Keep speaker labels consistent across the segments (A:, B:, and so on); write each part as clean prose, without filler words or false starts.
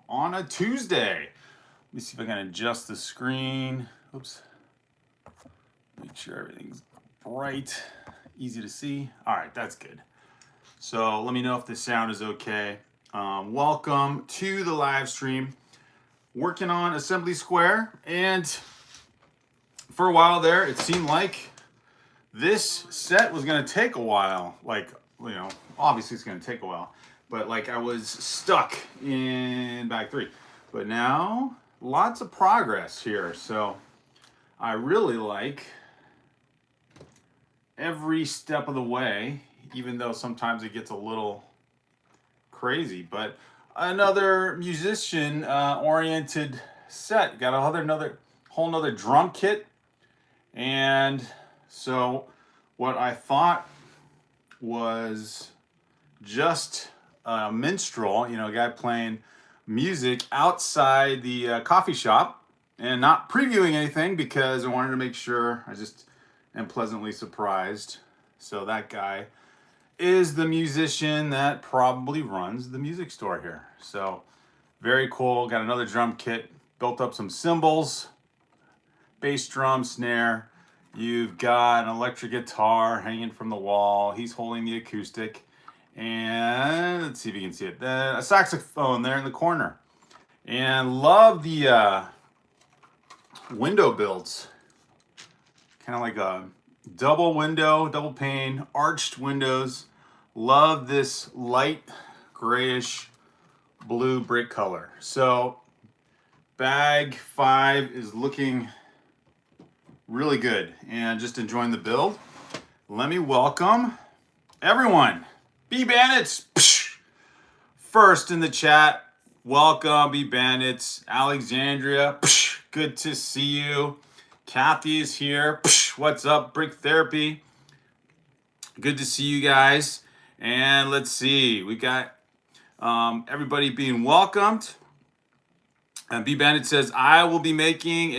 A: on a Tuesday. Let me see if I can adjust the screen. Oops. Make sure everything's bright, easy to see. All right, that's good. So let me know if the sound is okay. Welcome to the live stream. Working on Assembly Square, and for a while there, it seemed like this set was going to take a while. Like, obviously it's going to take a while, but like I was stuck in bag 3. But now, lots of progress here. So I really like every step of the way, even though sometimes it gets a little crazy. But another musician oriented set. Got another whole nother drum kit. And so what I thought was just a minstrel, a guy playing music outside the coffee shop and not previewing anything because I wanted to make sure I just am pleasantly surprised. So that guy is the musician that probably runs the music store here. So very cool. Got another drum kit, built up some cymbals, bass drum, snare. You've got an electric guitar hanging from the wall. He's holding the acoustic. And let's see if you can see it. A saxophone there in the corner. And love the window builds. Kind of like a double window, double pane, arched windows. Love this light grayish blue brick color. So bag 5 is looking really good and just enjoying the build. Let me welcome everyone. B Bandits, first in the chat. Welcome, B Bandits. Alexandria, good to see you. Kathy is here. What's up, Brick Therapy? Good to see you guys. And let's see, we got everybody being welcomed. And B Bandit says, I will be making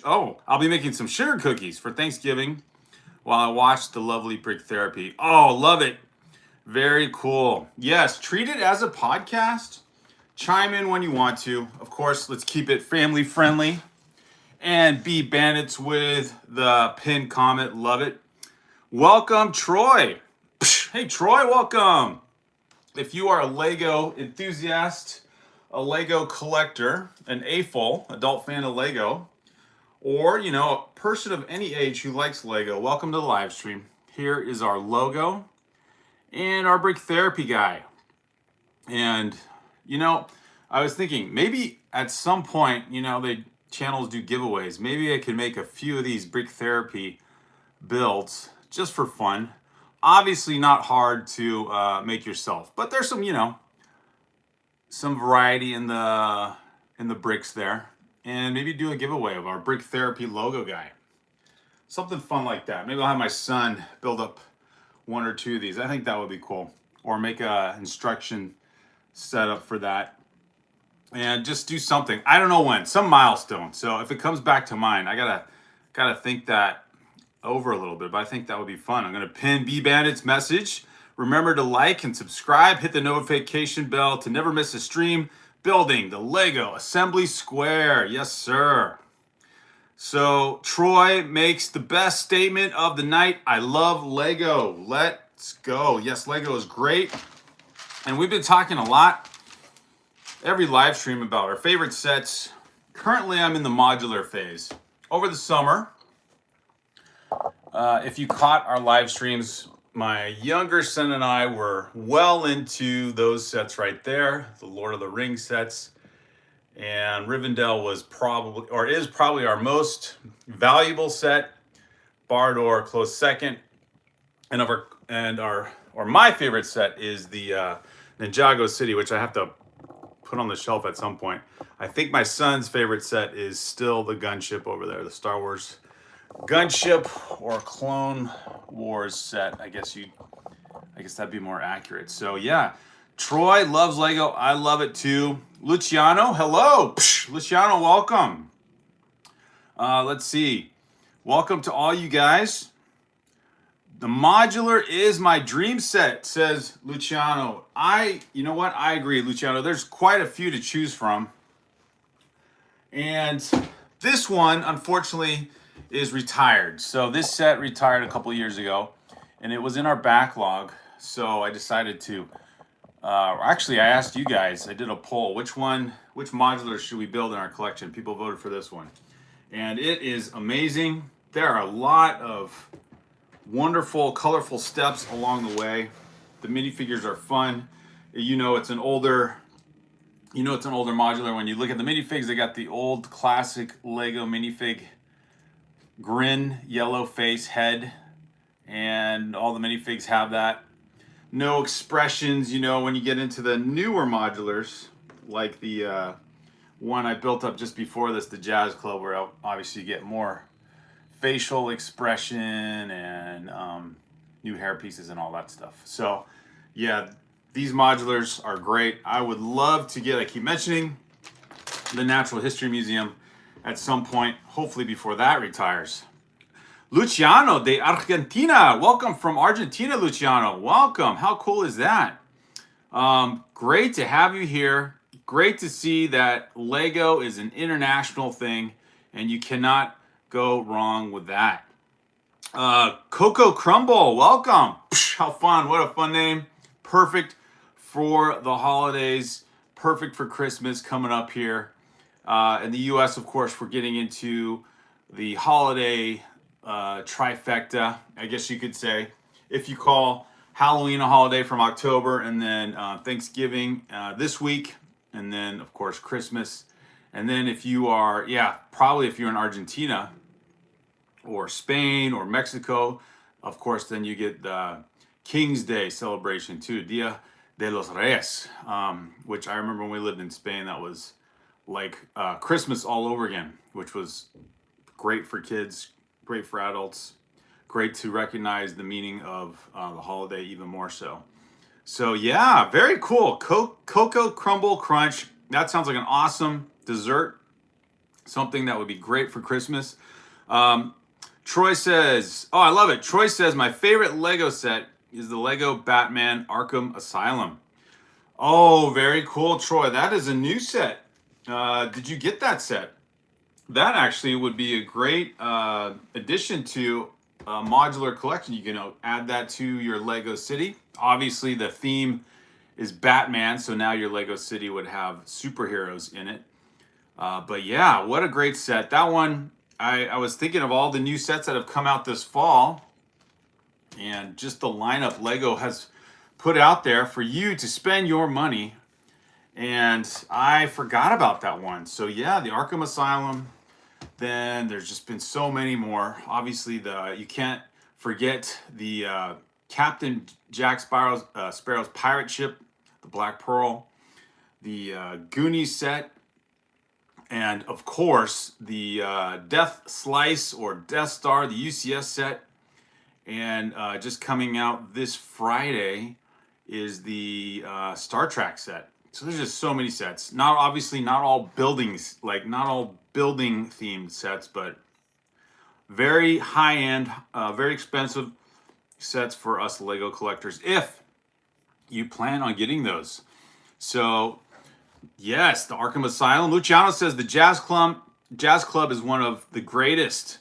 A: I'll be making some sugar cookies for Thanksgiving while I watch the lovely Brick Therapy. Oh, love it. Very cool. Yes, treat it as a podcast. Chime in when you want to. Of course, let's keep it family friendly. And B Bandits with the pinned comment. Love it. Welcome, Troy. Hey, Troy, welcome. If you are a Lego enthusiast, a Lego collector, an AFOL, adult fan of Lego, or, a person of any age who likes Lego, welcome to the live stream. Here is our logo and our Brick Therapy guy. And, I was thinking maybe at some point, the channels do giveaways. Maybe I could make a few of these Brick Therapy builds just for fun. Obviously not hard to make yourself, but there's some variety in the bricks there, and maybe do a giveaway of our Brick Therapy logo guy. Something fun like that. Maybe I'll have my son build up one or two of these. I think that would be cool. Or make a instruction setup for that. And just do something. I don't know when. Some milestone. So if it comes back to mind, I gotta think that over a little bit, but I think that would be fun. I'm gonna pin B Bandit's message. Remember to like and subscribe, hit the notification bell to never miss a stream. Building the Lego Assembly Square. Yes, sir. So Troy makes the best statement of the night. I love Lego. Let's go. Yes, Lego is great. And we've been talking a lot every live stream about our favorite sets. Currently, I'm in the modular phase. Over the summer, if you caught our live streams, my younger son and I were well into those sets right there, the Lord of the Rings sets. And Rivendell was is probably our most valuable set. Bardor close second. And my favorite set is the Ninjago City, which I have to put on the shelf at some point. I think my son's favorite set is still the gunship over there, the Star Wars gunship or Clone Wars set. I guess that'd be more accurate. So yeah, Troy loves Lego. I love it too. Luciano, hello. Luciano, welcome. Let's see. Welcome to all you guys. The modular is my dream set, says Luciano. You know what? I agree, Luciano. There's quite a few to choose from. And this one, unfortunately, is retired. So this set retired a couple years ago, and it was in our backlog. So I decided to, actually, I asked you guys, I did a poll, which modular should we build in our collection? People voted for this one. And it is amazing. There are a lot of wonderful, colorful steps along the way. The minifigures are fun. It's an older modular. When you look at the minifigs, they got the old classic Lego minifig grin, yellow face, head, and all the minifigs have that. No expressions, when you get into the newer modulars, like the one I built up just before this, the Jazz Club, where obviously you get more facial expression and new hair pieces and all that stuff. So yeah, these modulars are great. I would love to I keep mentioning the Natural History Museum at some point, hopefully before that retires. Luciano de Argentina, welcome from Argentina, Luciano. Welcome. How cool is that? Great to have you here. Great to see that Lego is an international thing, and you cannot go wrong with that. Coco Crumble, welcome. Psh, how fun. What a fun name. Perfect for the holidays. Perfect for Christmas coming up here. In the US, of course, we're getting into the holiday trifecta, I guess you could say. If you call Halloween a holiday from October, and then Thanksgiving this week, and then, of course, Christmas. And then if you are, probably if you're in Argentina or Spain or Mexico, of course, then you get the King's Day celebration too, Dia de los Reyes, which I remember when we lived in Spain, that was like Christmas all over again, which was great for kids, great for adults, great to recognize the meaning of the holiday even more so. So yeah, very cool. Cocoa Crumble Crunch. That sounds like an awesome dessert. Something that would be great for Christmas. Troy says, oh, I love it. Troy says, my favorite Lego set is the Lego Batman Arkham Asylum. Oh, very cool, Troy. That is a new set. Did you get that set? That actually would be a great addition to a modular collection. You can add that to your Lego City. Obviously, the theme is Batman, so now your Lego City would have superheroes in it. But yeah, what a great set. That one, I was thinking of all the new sets that have come out this fall, and just the lineup Lego has put out there for you to spend your money. And I forgot about that one. So yeah, the Arkham Asylum. Then there's just been so many more. Obviously, you can't forget the Captain Jack Sparrow's pirate ship, the Black Pearl, the Goonies set, and of course the Death Slice or Death Star, the UCS set. And just coming out this Friday is the Star Trek set. So there's just so many sets. Not all buildings, not all building themed sets, but very high end, very expensive sets for us Lego collectors if you plan on getting those. So yes, the Arkham Asylum. Luciano says the Jazz Club is one of the greatest.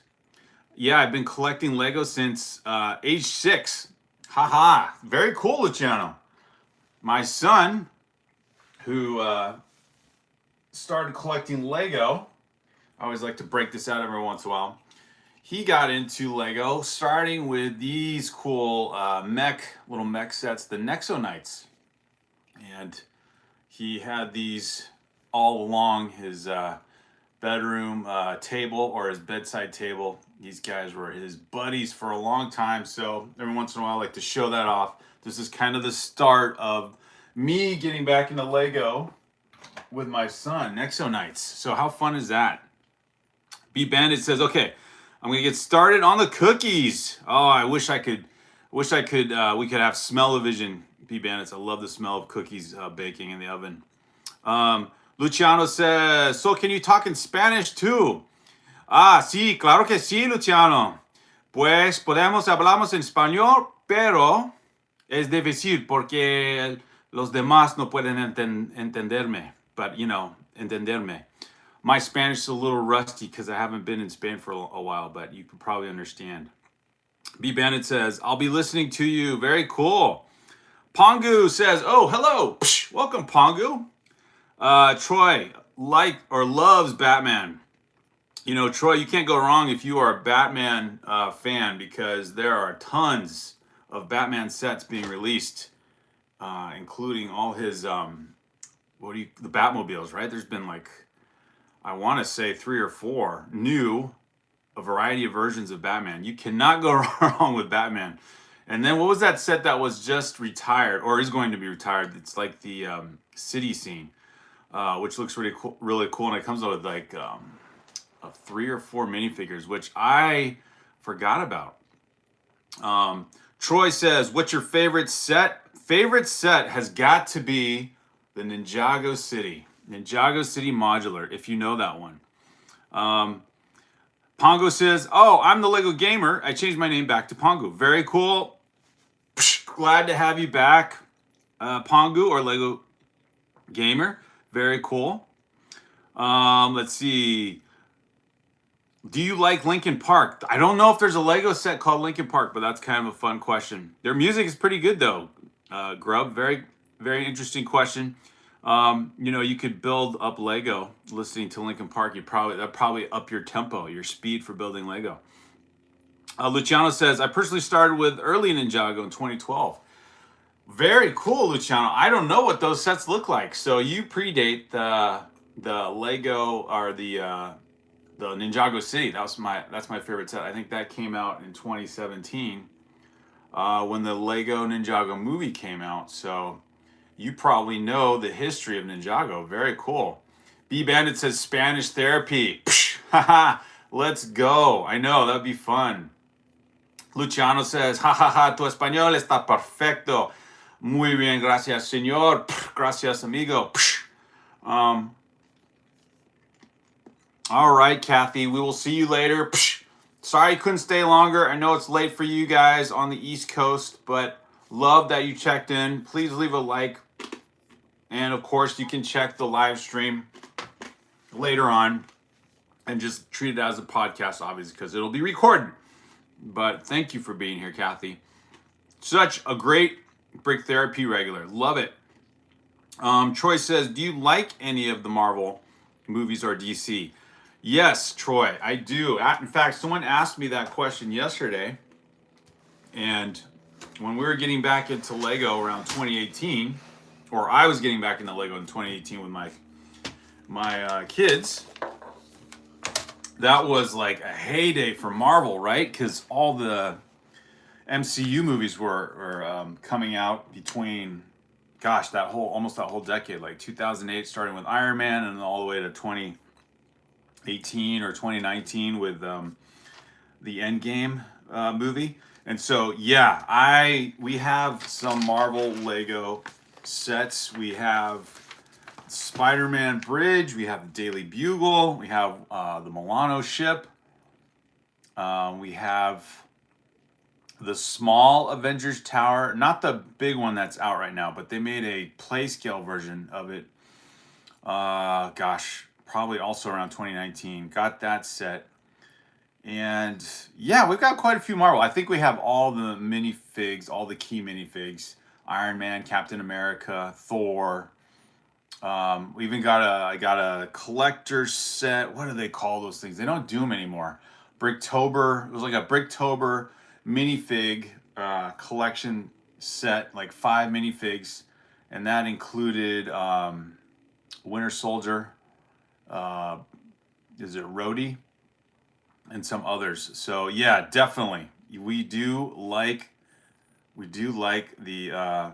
A: Yeah, I've been collecting Lego since age 6. Haha, very cool, Luciano. My son, who started collecting Lego, I always like to break this out every once in a while. He got into Lego starting with these cool little mech sets, the Nexo Knights. And he had these all along his bedroom table or his bedside table. These guys were his buddies for a long time. So every once in a while, I like to show that off. This is kind of the start of me getting back into Lego with my son, Nexo Knights. So how fun is that? B Bandit says, okay, I'm gonna get started on the cookies. Oh, I wish I could, we could have smell-o-vision, B Bandits. I love the smell of cookies baking in the oven. Luciano says, so can you talk in Spanish too? Ah, sí, claro que sí, Luciano. Pues hablamos en español, pero es difícil porque los demás no pueden entenderme. But, entenderme. My Spanish is a little rusty because I haven't been in Spain for a while, but you can probably understand. B Bandit says, I'll be listening to you. Very cool. Pongu says, oh, hello. Psh, welcome, Pongu. Troy loves Batman. Troy, you can't go wrong if you are a Batman fan because there are tons of Batman sets being released, including all his the Batmobiles, right? There's been I want to say 3 or 4 a variety of versions of Batman. You cannot go wrong with Batman. And then what was that set that was just retired or is going to be retired? It's like the city scene, which looks really cool, and it comes out with of 3 or 4 minifigures, which I forgot about. Troy says, what's your favorite set? Favorite set has got to be the Ninjago City Modular, if you know that one. Pongo says, oh, I'm the Lego Gamer. I changed my name back to Pongo. Very cool. Psh, glad to have you back, Pongo or Lego Gamer. Very cool. Let's see. Do you like Linkin Park? I don't know if there's a Lego set called Linkin Park, but that's kind of a fun question. Their music is pretty good though. Grub, very, very interesting question. You could build up Lego listening to Linkin Park. That'd probably up your tempo, your speed for building Lego. Luciano says, I personally started with early Ninjago in 2012. Very cool, Luciano. I don't know what those sets look like. So you predate the Lego or the Ninjago City. That's my favorite set. I think that came out in 2017 when the Lego Ninjago movie came out. So you probably know the history of Ninjago. Very cool. B Bandit says Spanish therapy. Psh, haha, let's go. I know, that'd be fun. Luciano says, jajaja, tu español está perfecto. Muy bien, gracias, señor. Psh, gracias, amigo. Psh. All right, Kathy, we will see you later. Psh. Sorry I couldn't stay longer. I know it's late for you guys on the East Coast, but love that you checked in. Please leave a like. And of course, you can check the live stream later on and just treat it as a podcast, obviously, because it'll be recorded. But thank you for being here, Kathy. Such a great Brick Therapy regular. Love it. Troy says, do you like any of the Marvel movies or DC? Yes, Troy, I do. In fact, someone asked me that question yesterday. And when we were getting back into Lego around 2018, or I was getting back into Lego in 2018 with my kids, that was like a heyday for Marvel, right? Because all the MCU movies were coming out between, gosh, almost that whole decade, like 2008, starting with Iron Man, and all the way to 2018 or 2019 with the Endgame movie. And so, yeah, we have some Marvel Lego sets. We have Spider-Man Bridge. We have the Daily Bugle. We have the Milano ship. We have the small Avengers Tower. Not the big one that's out right now, but they made a play scale version of it. Gosh, probably also around 2019. Got that set. And yeah, we've got quite a few Marvel. I think we have all the minifigs, all the key minifigs. Iron Man, Captain America, Thor. We even I got a collector set. What do they call those things? They don't do them anymore. Bricktober. It was like a Bricktober minifig collection set, like 5 minifigs. And that included Winter Soldier. Is it Rhodey? And some others. So yeah, definitely. We do like the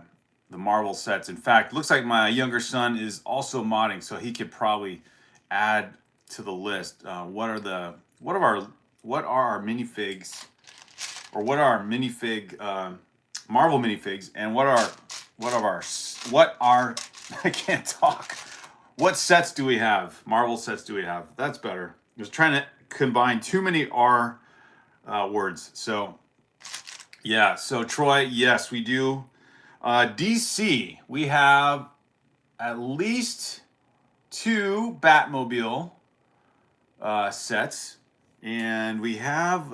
A: Marvel sets. In fact, looks like my younger son is also modding, so he could probably add to the list. What are our minifigs, or what are our minifig Marvel minifigs, and what are I can't talk. What sets do we have? Marvel sets do we have? That's better. I was trying to combine too many R words. So yeah, so Troy, yes, we do. DC, we have at least two Batmobile sets, and we have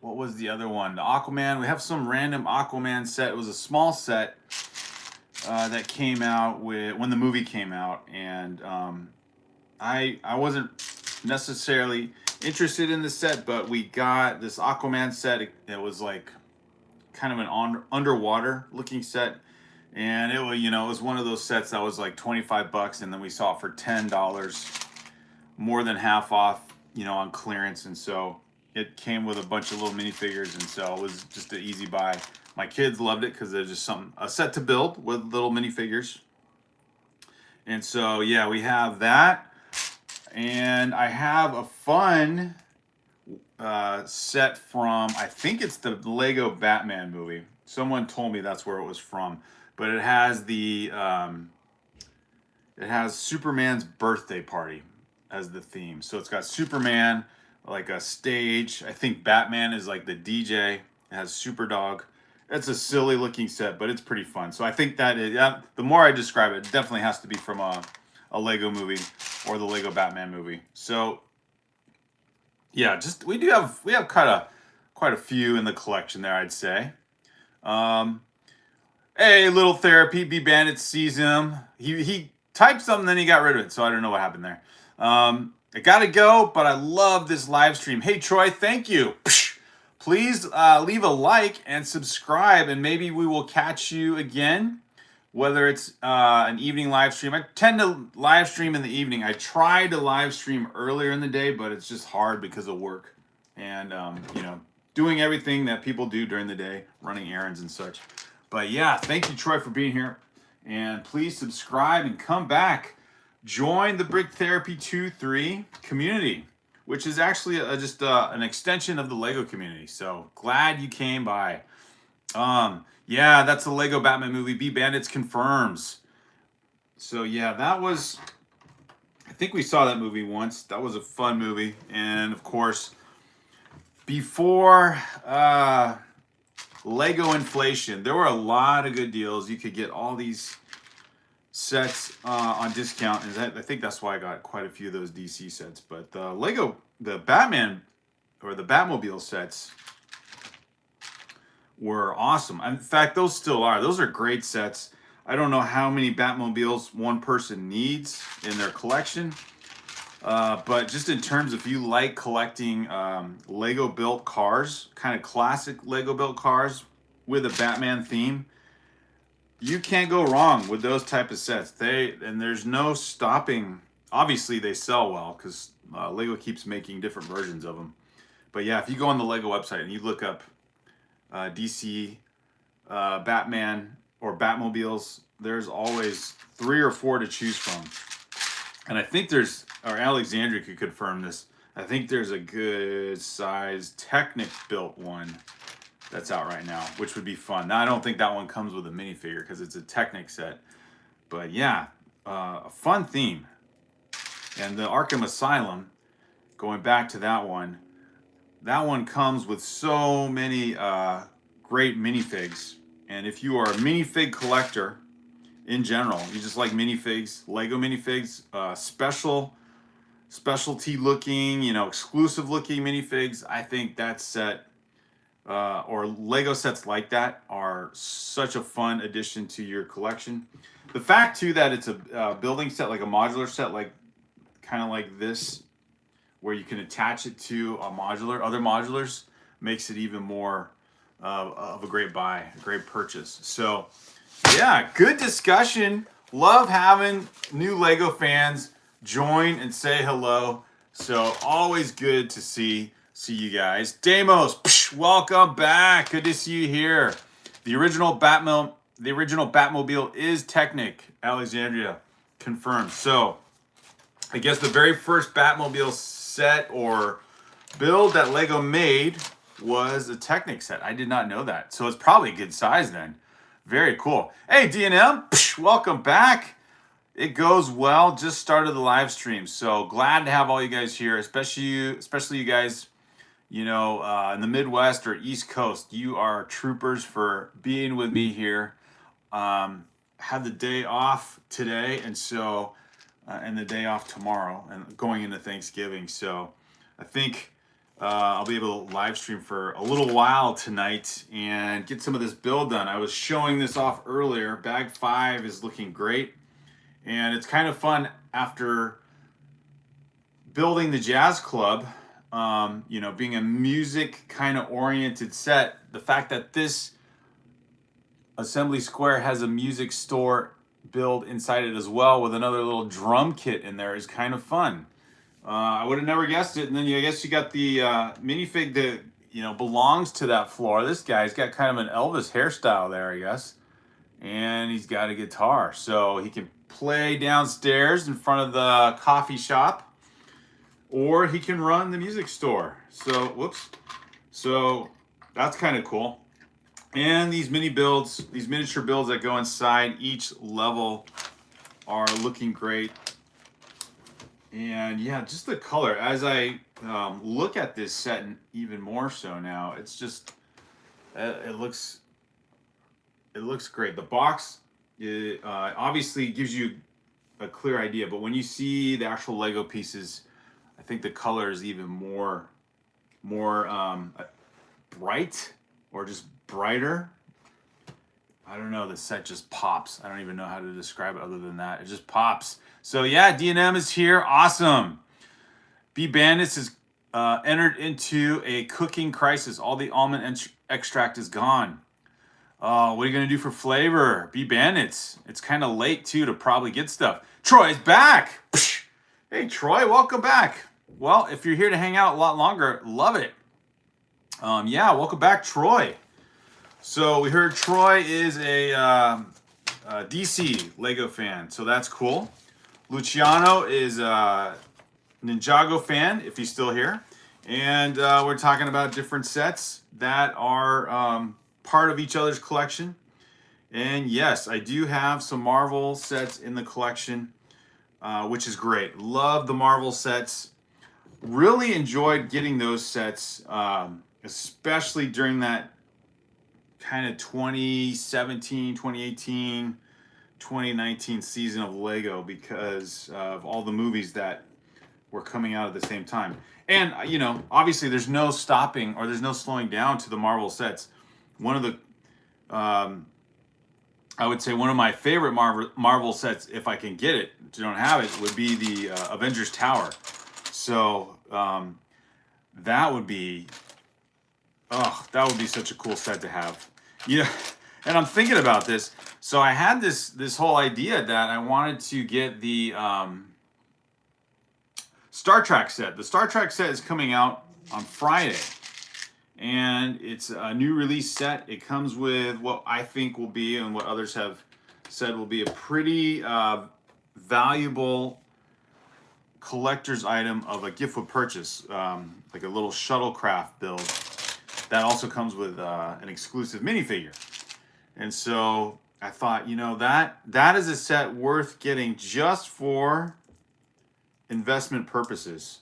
A: what was the other one? The Aquaman. We have some random Aquaman set. It was a small set that came out when the movie came out, and I wasn't necessarily interested in the set, but we got this Aquaman set. It was like kind of an underwater looking set, and it was it was one of those sets that was like $25, and then we saw it for $10, more than half off, on clearance, and so it came with a bunch of little minifigures, and so it was just an easy buy. My kids loved it because there's just a set to build with little minifigures, and so yeah, we have that, and I have a fun set from, I think it's the Lego Batman movie. Someone told me that's where it was from, but it has it has Superman's birthday party as the theme. So it's got Superman, like a stage. I think Batman is like the DJ. It has Superdog. It's a silly looking set, but it's pretty fun. So I think the more I describe it, it definitely has to be from a Lego movie or the Lego Batman movie. So yeah, we have quite a few in the collection there, I'd say. Hey, little therapy. B Bandit sees him. He typed something, then he got rid of it. So I don't know what happened there. I gotta go, but I love this live stream. Hey, Troy, thank you. Please leave a like and subscribe, and maybe we will catch you again, whether it's an evening live stream. I tend to live stream in the evening. I try to live stream earlier in the day, but it's just hard because of work and, doing everything that people do during the day, running errands and such. But yeah, thank you, Troy, for being here. And please subscribe and come back. Join the Brick Therapy 2-3 community, which is actually just an extension of the Lego community. So glad you came by. Yeah, that's the Lego Batman movie. B Bandits confirms. So yeah, I think we saw that movie once. That was a fun movie. And of course, before Lego inflation, there were a lot of good deals. You could get all these sets on discount, and I think that's why I got quite a few of those DC sets. But the Batman or the Batmobile sets were awesome. In fact, those still are. Those are great sets. I don't know how many Batmobiles one person needs in their collection, but just in terms of if you like collecting Lego built cars, kind of classic Lego built cars with a Batman theme, you can't go wrong with those type of sets. There's no stopping. Obviously, they sell well because Lego keeps making different versions of them. But yeah, if you go on the Lego website and you look up DC Batman or Batmobiles, there's always 3 or 4 to choose from. And I think or Alexandria could confirm this, I think there's a good size Technic built one that's out right now, which would be fun. Now, I don't think that one comes with a minifigure because it's a Technic set. But yeah, a fun theme. And the Arkham Asylum, going back to that one comes with so many great minifigs. And if you are a minifig collector in general, you just like minifigs, Lego minifigs, specialty looking, exclusive looking minifigs, I think that set or Lego sets like that are such a fun addition to your collection. The fact too that it's a building set, like a modular set, like kind of like this, where you can attach it to other modulars, makes it even more of a great buy, a great purchase. So yeah, good discussion. Love having new Lego fans join and say hello. So always good to see you guys. Damos, welcome back. Good to see you here. The original Batmobile is Technic. Alexandria confirmed. So I guess the very first Batmobile set or build that Lego made was a Technic set. I did not know that. So it's probably a good size then. Very cool. Hey, D&M, welcome back. It goes well. Just started the live stream. So glad to have all you guys here, especially you guys in the Midwest or East Coast, you are troopers for being with me here. Have the day off today, and the day off tomorrow, and going into Thanksgiving. So I think I'll be able to live stream for a little while tonight and get some of this build done. I was showing this off earlier. Bag 5 is looking great, and it's kind of fun after building the jazz club. Being a music kind of oriented set, the fact that this assembly square has a music store build inside it as well with another little drum kit in there is kind of fun. I would have never guessed it. And then I guess you got the minifig that belongs to that floor. This guy's got kind of an Elvis hairstyle there, I guess, and he's got a guitar, so he can play downstairs in front of the coffee shop, or he can run the music store. So that's kind of cool. And these miniature builds that go inside each level are looking great. And yeah, just the color. As I look at this set, and even more so now, it's just it looks great. The box obviously gives you a clear idea, but when you see the actual Lego pieces, I think the color is even more bright, or just brighter. I don't know, the set just pops. I don't even know how to describe it other than that. It just pops. So yeah, D&M is here. Awesome. B Bandits has entered into a cooking crisis. All the almond extract is gone. Oh, what are you going to do for flavor? B Bandits. It's kind of late, too, to probably get stuff. Troy's back. Hey, Troy, welcome back. Well, if you're here to hang out a lot longer, love it. Yeah, welcome back, Troy. So we heard Troy is a DC Lego fan, so that's cool. Luciano is a Ninjago fan, if he's still here. And we're talking about different sets that are part of each other's collection. And yes, I do have some Marvel sets in the collection, which is great. Love the Marvel sets. Really enjoyed getting those sets, especially during that kind of 2017, 2018, 2019 season of Lego, because of all the movies that were coming out at the same time. And, obviously there's no stopping, or there's no slowing down to the Marvel sets. One of the, I would say one of my favorite Marvel sets, if I can get it, if you don't have it, would be the Avengers Tower. So that would be such a cool set to have. And I'm thinking about this. So I had this whole idea that I wanted to get the Star Trek set. The Star Trek set is coming out on Friday, and it's a new release set. It comes with what I think will be, and what others have said will be, a pretty valuable collector's item of a gift with purchase, like a little shuttlecraft build that also comes with an exclusive minifigure. And so I thought, that is a set worth getting just for investment purposes.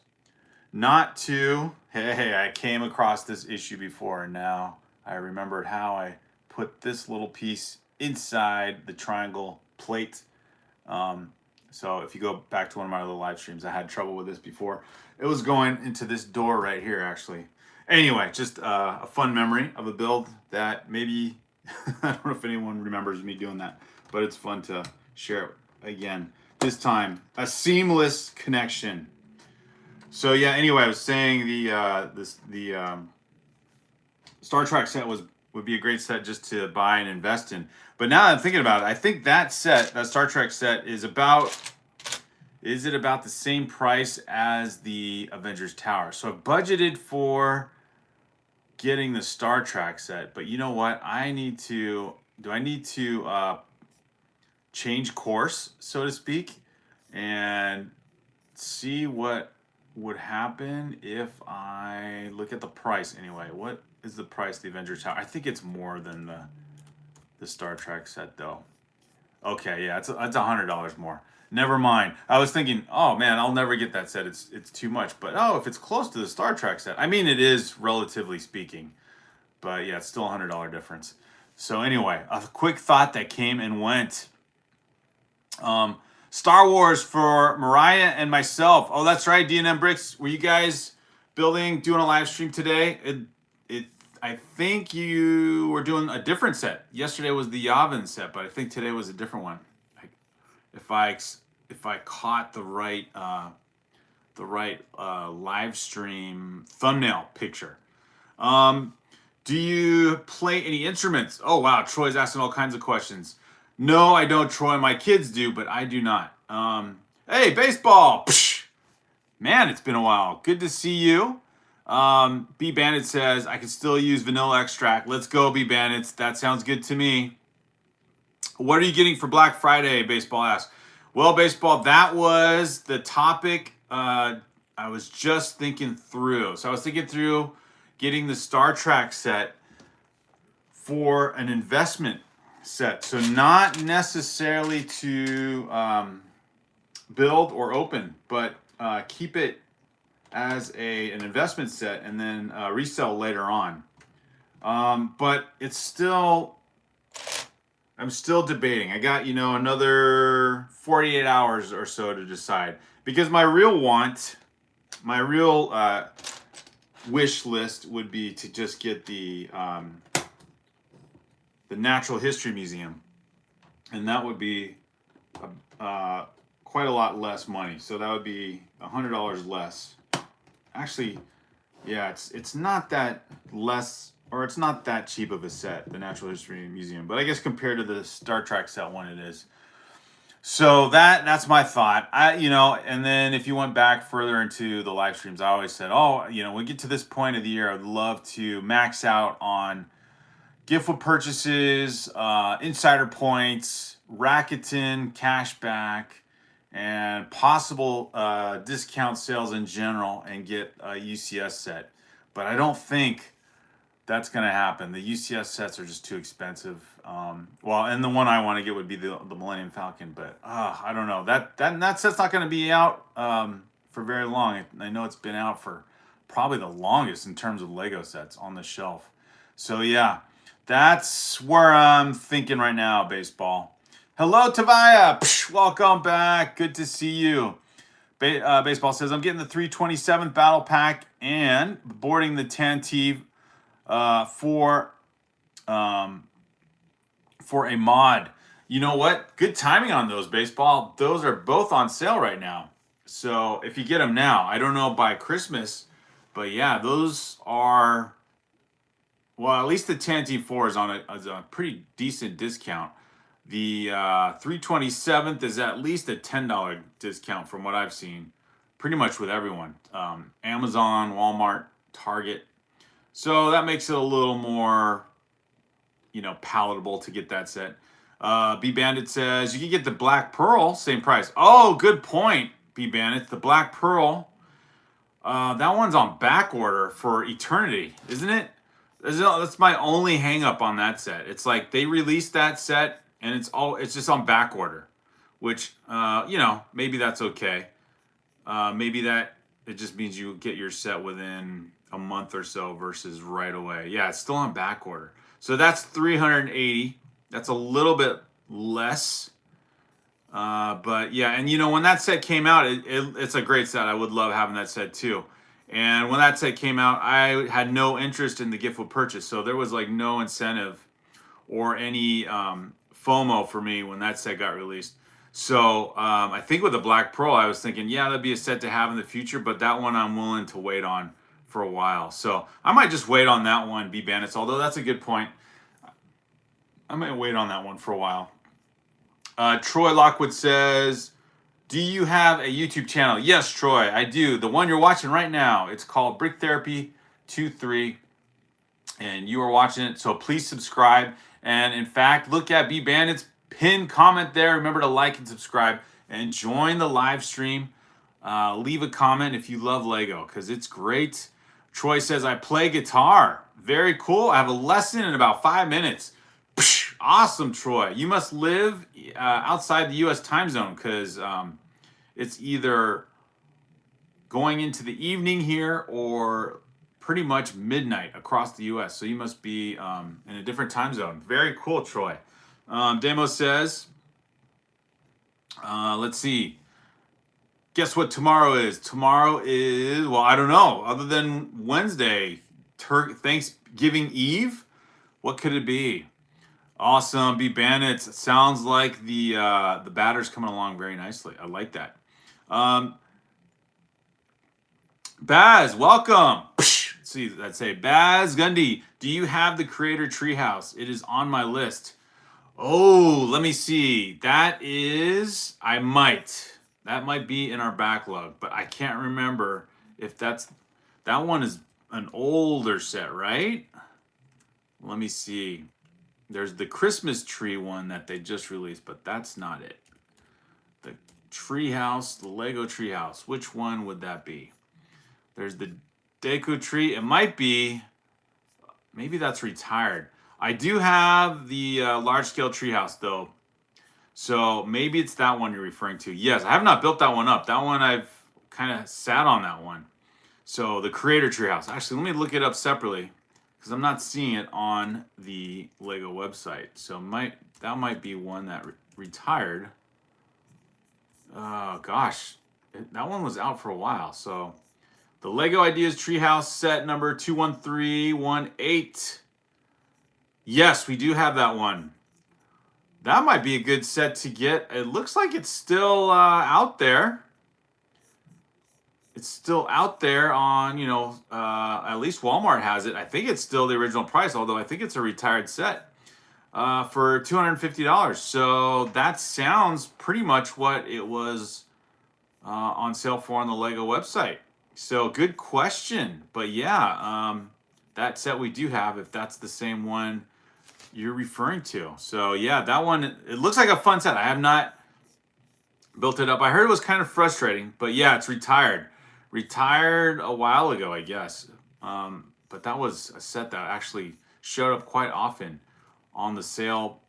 A: Not to, hey, I came across this issue before, and now I remembered how I put this little piece inside the triangle plate. So if you go back to one of my other live streams, I had trouble with this before. It was going into this door right here, actually. Anyway, just a fun memory of a build that maybe, I don't know if anyone remembers me doing that, but it's fun to share it again. This time, a seamless connection. So yeah, anyway, I was saying the Star Trek set would be a great set just to buy and invest in. But now that I'm thinking about it, I think that Star Trek set is about the same price as the Avengers Tower. So I've budgeted for getting the Star Trek set, but you know what? Do I need to change course, so to speak, and see what would happen if I look at the price anyway? What is the price of the Avengers Tower? I think it's more than the Star Trek set, though. Okay, yeah, it's $100 more. Never mind. I was thinking, oh man, I'll never get that set. It's too much. But oh, if it's close to the Star Trek set, I mean, it is relatively speaking. But yeah, it's still $100 difference. So anyway, a quick thought that came and went. Star Wars for Mariah and myself. Oh, that's right, D&M Bricks. Were you guys doing a live stream today? I think you were doing a different set. Yesterday was the Yavin set, but I think today was a different one. If I caught the right live stream thumbnail picture. Do you play any instruments? Oh wow, Troy's asking all kinds of questions. No, I don't, Troy. My kids do, but I do not. Hey, baseball! Psh! Man, it's been a while. Good to see you. B Bandit says I can still use vanilla extract. Let's go, B Bandits. That sounds good to me. What are you getting for Black Friday? Baseball asks. Well, baseball, that was the topic I was just thinking through. So I was thinking through getting the Star Trek set for an investment set. So not necessarily to build or open, but keep it as an investment set and then resell later on. But it's still, I'm still debating. I got, another 48 hours or so to decide, because my real wish list would be to just get the Natural History Museum, and that would be quite a lot less money. So that would be $100 less. Actually, yeah, it's not that less, or it's not that cheap of a set, the Natural History Museum. But I guess compared to the Star Trek set one, it is. So that's my thought. And then if you went back further into the live streams, I always said, when we get to this point of the year, I'd love to max out on gift with purchases, insider points, Rakuten, cashback, and possible discount sales in general, and get a UCS set. But I don't think that's going to happen. The UCS sets are just too expensive. And the one I want to get would be the Millennium Falcon. But I don't know. That set's not going to be out for very long. I know it's been out for probably the longest in terms of Lego sets on the shelf. So yeah, that's where I'm thinking right now, baseball. Hello, Tavaya. Psh, welcome back. Good to see you. Baseball says, I'm getting the 327th battle pack and boarding the Tantive for a mod. You know what? Good timing on those, baseball. Those are both on sale right now. So if you get them now, I don't know by Christmas, but yeah, those are, well, at least the Tantive 4 is on a pretty decent discount. The 327th is at least a $10 discount from what I've seen, pretty much with everyone. Amazon, Walmart, Target. So that makes it a little more, palatable to get that set. B Bandit says you can get the Black Pearl, same price. Oh, good point, B Bandit. The Black Pearl, that one's on back order for eternity, isn't it? That's my only hang up on that set. It's like they released that set and it's just on back order, which maybe that's okay. Maybe that it just means you get your set within a month or so versus right away. Yeah, it's still on back order. So that's $380. That's a little bit less. But yeah, and when that set came out, it's a great set. I would love having that set too. And when that set came out, I had no interest in the gift with purchase. So there was like no incentive or any FOMO for me when that set got released. So I think with the Black Pearl, I was thinking, yeah, that'd be a set to have in the future, but that one I'm willing to wait on for a while. So I might just wait on that one, B Bandits, although that's a good point. I might wait on that one for a while. Troy Lockwood says, do you have a YouTube channel? Yes, Troy, I do. The one you're watching right now. It's called Brick Therapy 23, and you are watching it, so please subscribe. And in fact, look at B Bandit's pinned comment there. Remember to like and subscribe and join the live stream. Leave a comment if you love Lego, because it's great. Troy says, I play guitar. Very cool. I have a lesson in about 5 minutes. Psh, Awesome, Troy. You must live outside the U.S. time zone because it's either going into the evening here or pretty much midnight across the U.S. So you must be in a different time zone. Very cool, Troy. Demo says, let's see. Guess what tomorrow is? Tomorrow is, well, I don't know. Other than Wednesday, Thanksgiving Eve, what could it be? Awesome, B Bandits. It sounds like the batter's coming along very nicely. I like that. Baz, welcome. Let's see, let's say Baz Gundy. Do you have the Creator Treehouse? It is on my list. Oh, let me see. That might be in our backlog, but I can't remember if that one is an older set, right? Let me see. There's the Christmas tree one that they just released, but that's not it. The treehouse, the Lego treehouse. Which one would that be? There's the Deku tree. It might be, maybe that's retired. I do have the large scale treehouse though. So maybe it's that one you're referring to. Yes, I have not built that one up. That one I've kind of sat on that one. So the Creator Treehouse. Actually, let me look it up separately because I'm not seeing it on the Lego website. So that might be one that retired. Oh gosh, that one was out for a while. So the Lego Ideas Treehouse set number 21318. Yes, we do have that one. That might be a good set to get. It looks like it's still out there. It's still out there on, at least Walmart has it. I think it's still the original price, although I think it's a retired set for $250. So that sounds pretty much what it was on sale for on the Lego website. So good question. But yeah, that set we do have, if that's the same one you're referring to. So yeah, that one, it looks like a fun set. I have not built it up. I heard it was kind of frustrating, but yeah, it's retired a while ago, I guess. But that was a set that actually showed up quite often on the sale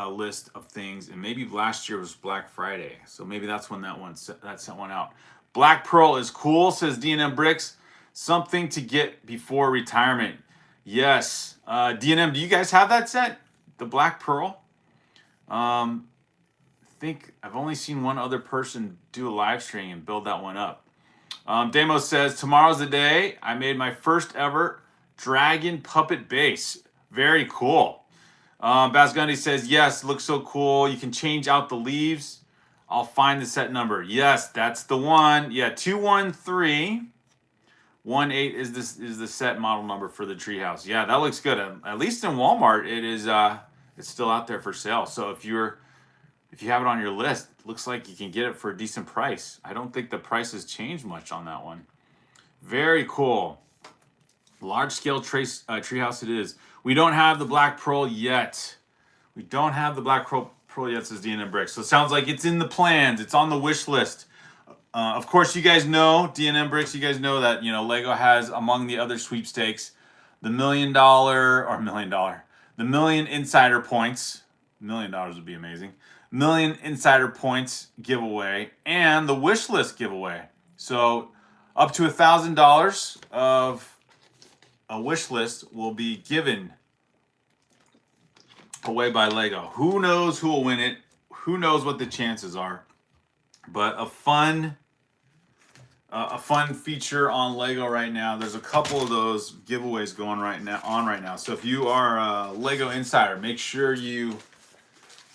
A: list of things, and maybe last year was Black Friday, so maybe that's when that set one out. Black Pearl is cool, says D&M Bricks. Something to get before retirement. Yes. D&M, do you guys have that set? The Black Pearl? I think I've only seen one other person do a live stream and build that one up. Demo says, tomorrow's the day I made my first ever dragon puppet base. Very cool. Baz Gundy says, yes, looks so cool. You can change out the leaves. I'll find the set number. Yes, that's the one. Yeah, 21318 is the set model number for the treehouse. Yeah, that looks good. At least in Walmart, it's still out there for sale. So if you have it on your list, it looks like you can get it for a decent price. I don't think the price has changed much on that one. Very cool. Large scale treehouse it is. We don't have the Black Pearl yet. We don't have the Black Pearl yet, says D&M Bricks. So it sounds like it's in the plans. It's on the wish list. Of course, you guys know, D&M Bricks, you guys know that, Lego has, among the other sweepstakes, the $1 million, the million insider points. $1 million would be amazing. Million insider points giveaway and the wish list giveaway. So up to $1,000 of a wish list will be given away by Lego. Who knows who will win it? Who knows what the chances are? But a fun feature on Lego right now. There's a couple of those giveaways going right now. So if you are a Lego insider, make sure you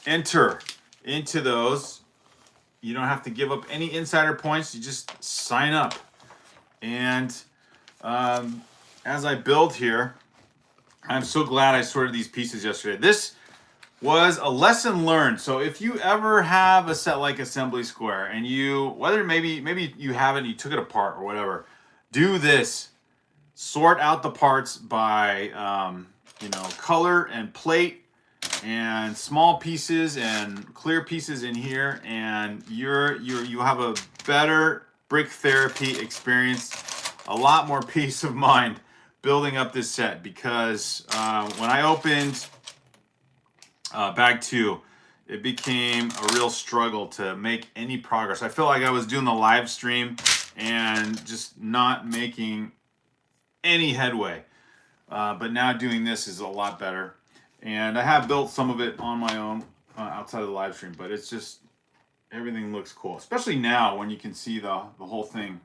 A: enter into those. You don't have to give up any insider points. You just sign up. And as I build here, I'm so glad I sorted these pieces yesterday. This was a lesson learned. So if you ever have a set like Assembly Square and whether maybe you haven't, you took it apart or whatever, do this. Sort out the parts by color and plate and small pieces and clear pieces in here, and you have a better brick therapy experience, a lot more peace of mind building up this set, because when I opened Bag 2, it became a real struggle to make any progress. I feel like I was doing the live stream and just not making any headway. But now doing this is a lot better. And I have built some of it on my own outside of the live stream, but it's just, everything looks cool. Especially now when you can see the whole thing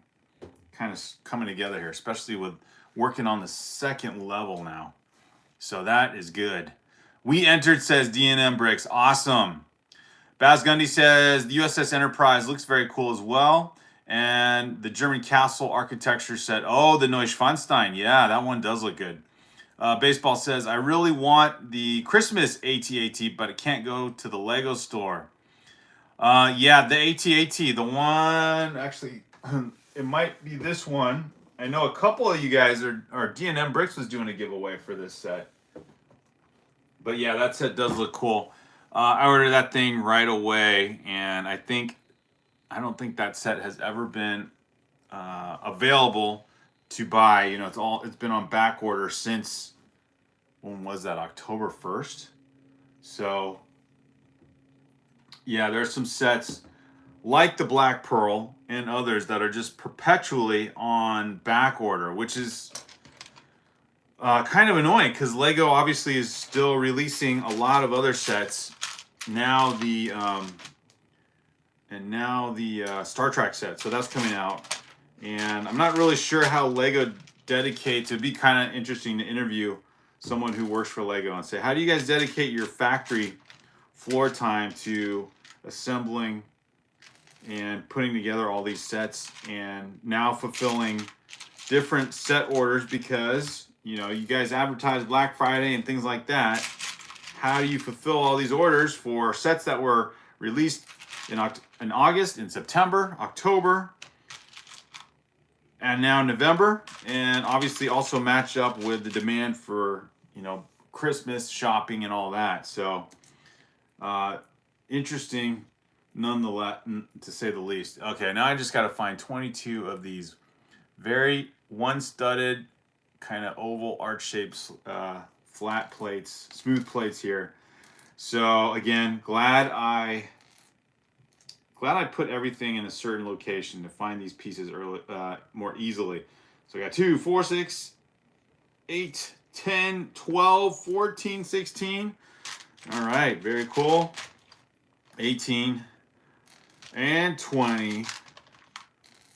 A: kind of coming together here, especially with working on the second level now. So that is good. We entered, says D&M Bricks. Awesome. Baz Gundy says the USS Enterprise looks very cool as well. And the German castle architecture set. Oh, the Neuschwanstein. Yeah, that one does look good. Baseball says, I really want the Christmas AT-AT, but it can't go to the Lego store. Yeah, the AT-AT, the one, actually, it might be this one. I know a couple of you guys or D&M Bricks was doing a giveaway for this set. But yeah, that set does look cool. I ordered that thing right away, and I don't think that set has ever been available to buy. You know, it's been on back order since, when was that? October 1st. So yeah, there's some sets like the Black Pearl and others that are just perpetually on back order, which is kind of annoying because Lego obviously is still releasing a lot of other sets. Now the Star Trek set, so that's coming out, and I'm not really sure how Lego dedicates. It'd be kind of interesting to interview someone who works for Lego and say, how do you guys dedicate your factory floor time to assembling and putting together all these sets and now fulfilling different set orders, because you know you guys advertise Black Friday and things like that. How do you fulfill all these orders for sets that were released in August, in September, October, and now November, and obviously also match up with the demand for, you know, Christmas shopping and all that. So interesting nonetheless, to say the least. Okay, now I just got to find 22 of these very one-studded kind of oval arch shapes, flat plates, smooth plates here. So again, glad I put everything in a certain location to find these pieces more easily. So I got 2, 4, 6, 8, 10, 12, 14, 16. All right, very cool. 18 and 20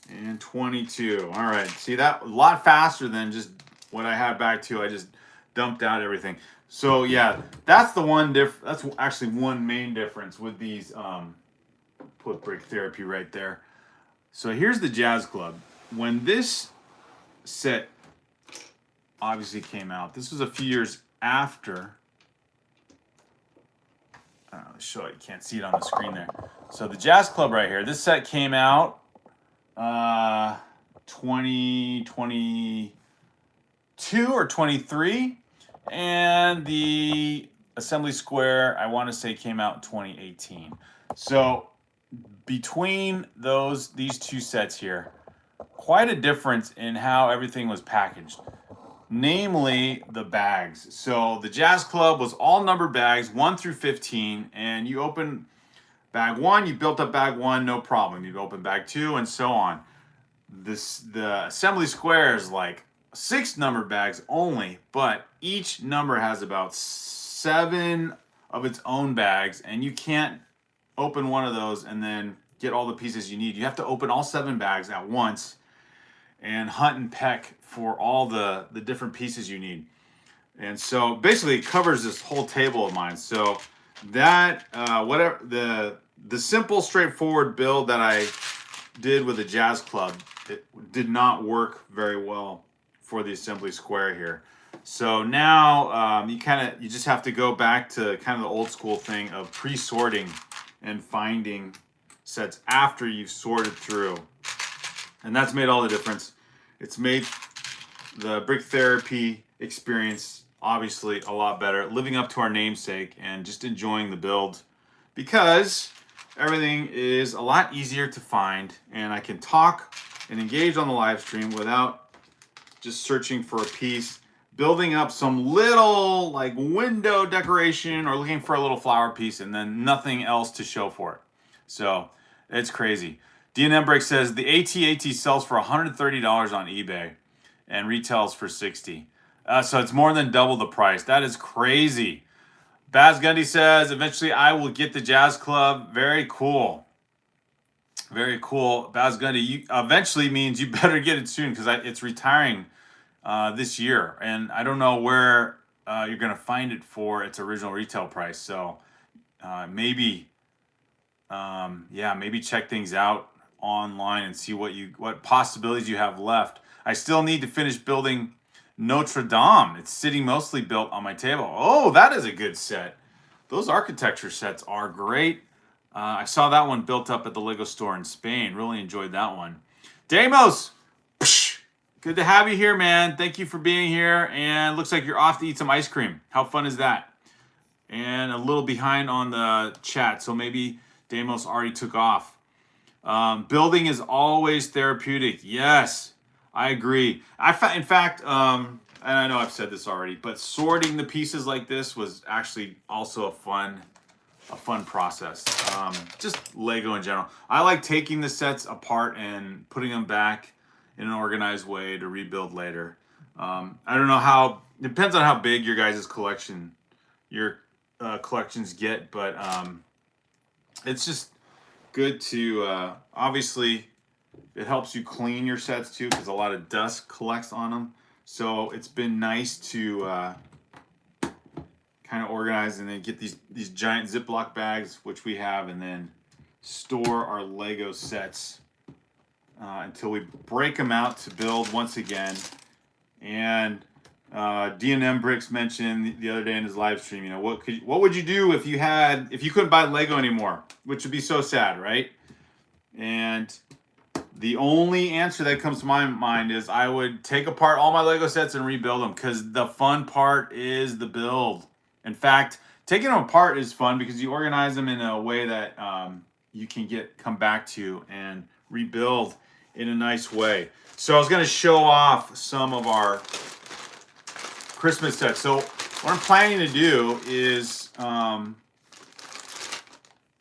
A: and 22. All right, see that? A lot faster than just what I had back to. I just dumped out everything. So yeah, that's the one that's actually one main difference with these. Put Brick Therapy right there. So here's the Jazz Club. When this set obviously came out, this was a few years after. I don't know, show it. You can't see it on the screen there. So the Jazz Club right here. This set came out 2022 or 23, and the Assembly Square, I want to say, came out in 2018. So between these two sets here, quite a difference in how everything was packaged, namely the bags. So the Jazz Club was all numbered bags, 1 through 15, and you open bag 1, you built up bag 1, no problem. You open bag 2, and so on. The Assembly Square is like 6 numbered bags only, but each number has about 7 of its own bags, and you can't open one of those and then get all the pieces you need. You have to open all 7 bags at once and hunt and peck for all the different pieces you need. And so basically it covers this whole table of mine. So that whatever the simple straightforward build that I did with the Jazz Club, it did not work very well for the Assembly Square here. So now you just have to go back to kind of the old school thing of pre-sorting and finding sets after you've sorted through. And that's made all the difference. It's made the Brick Therapy experience obviously a lot better, living up to our namesake and just enjoying the build, because everything is a lot easier to find, and I can talk and engage on the live stream without just searching for a piece. building up some little like window decoration or looking for a little flower piece and then nothing else to show for it. So it's crazy. D&M Break says the AT-AT sells for $130 on eBay and retails for $60. So it's more than double the price. That is crazy. Baz Gundy says, eventually I will get the Jazz Club. Very cool. Very cool. Baz Gundy, you eventually means you better get it soon because it's retiring this year. And I don't know where you're going to find it for its original retail price. So maybe, maybe check things out online and see what possibilities you have left. I still need to finish building Notre Dame. It's sitting mostly built on my table. Oh, that is a good set. Those architecture sets are great. I saw that one built up at the Lego store in Spain. Really enjoyed that one. Damos, good to have you here, man. Thank you for being here. And looks like you're off to eat some ice cream. How fun is that? And a little behind on the chat, so maybe Damos already took off. Building is always therapeutic. Yes, I agree. In fact, and I know I've said this already, but sorting the pieces like this was actually also a fun process. Just Lego in general. I like taking the sets apart and putting them back in an organized way to rebuild later. I don't know how, depends on how big your guys' collections get, but it's just good to, obviously it helps you clean your sets too because a lot of dust collects on them. So it's been nice to kind of organize and then get these giant Ziploc bags, which we have, and then store our Lego sets until we break them out to build once again. And D&M Bricks mentioned the other day in his live stream, you know, what would you do if you couldn't buy Lego anymore, which would be so sad, right? And the only answer that comes to my mind is I would take apart all my Lego sets and rebuild them because the fun part is the build. In fact, taking them apart is fun because you organize them in a way that you can come back to and rebuild in a nice way. So I was going to show off some of our Christmas sets. So what I'm planning to do is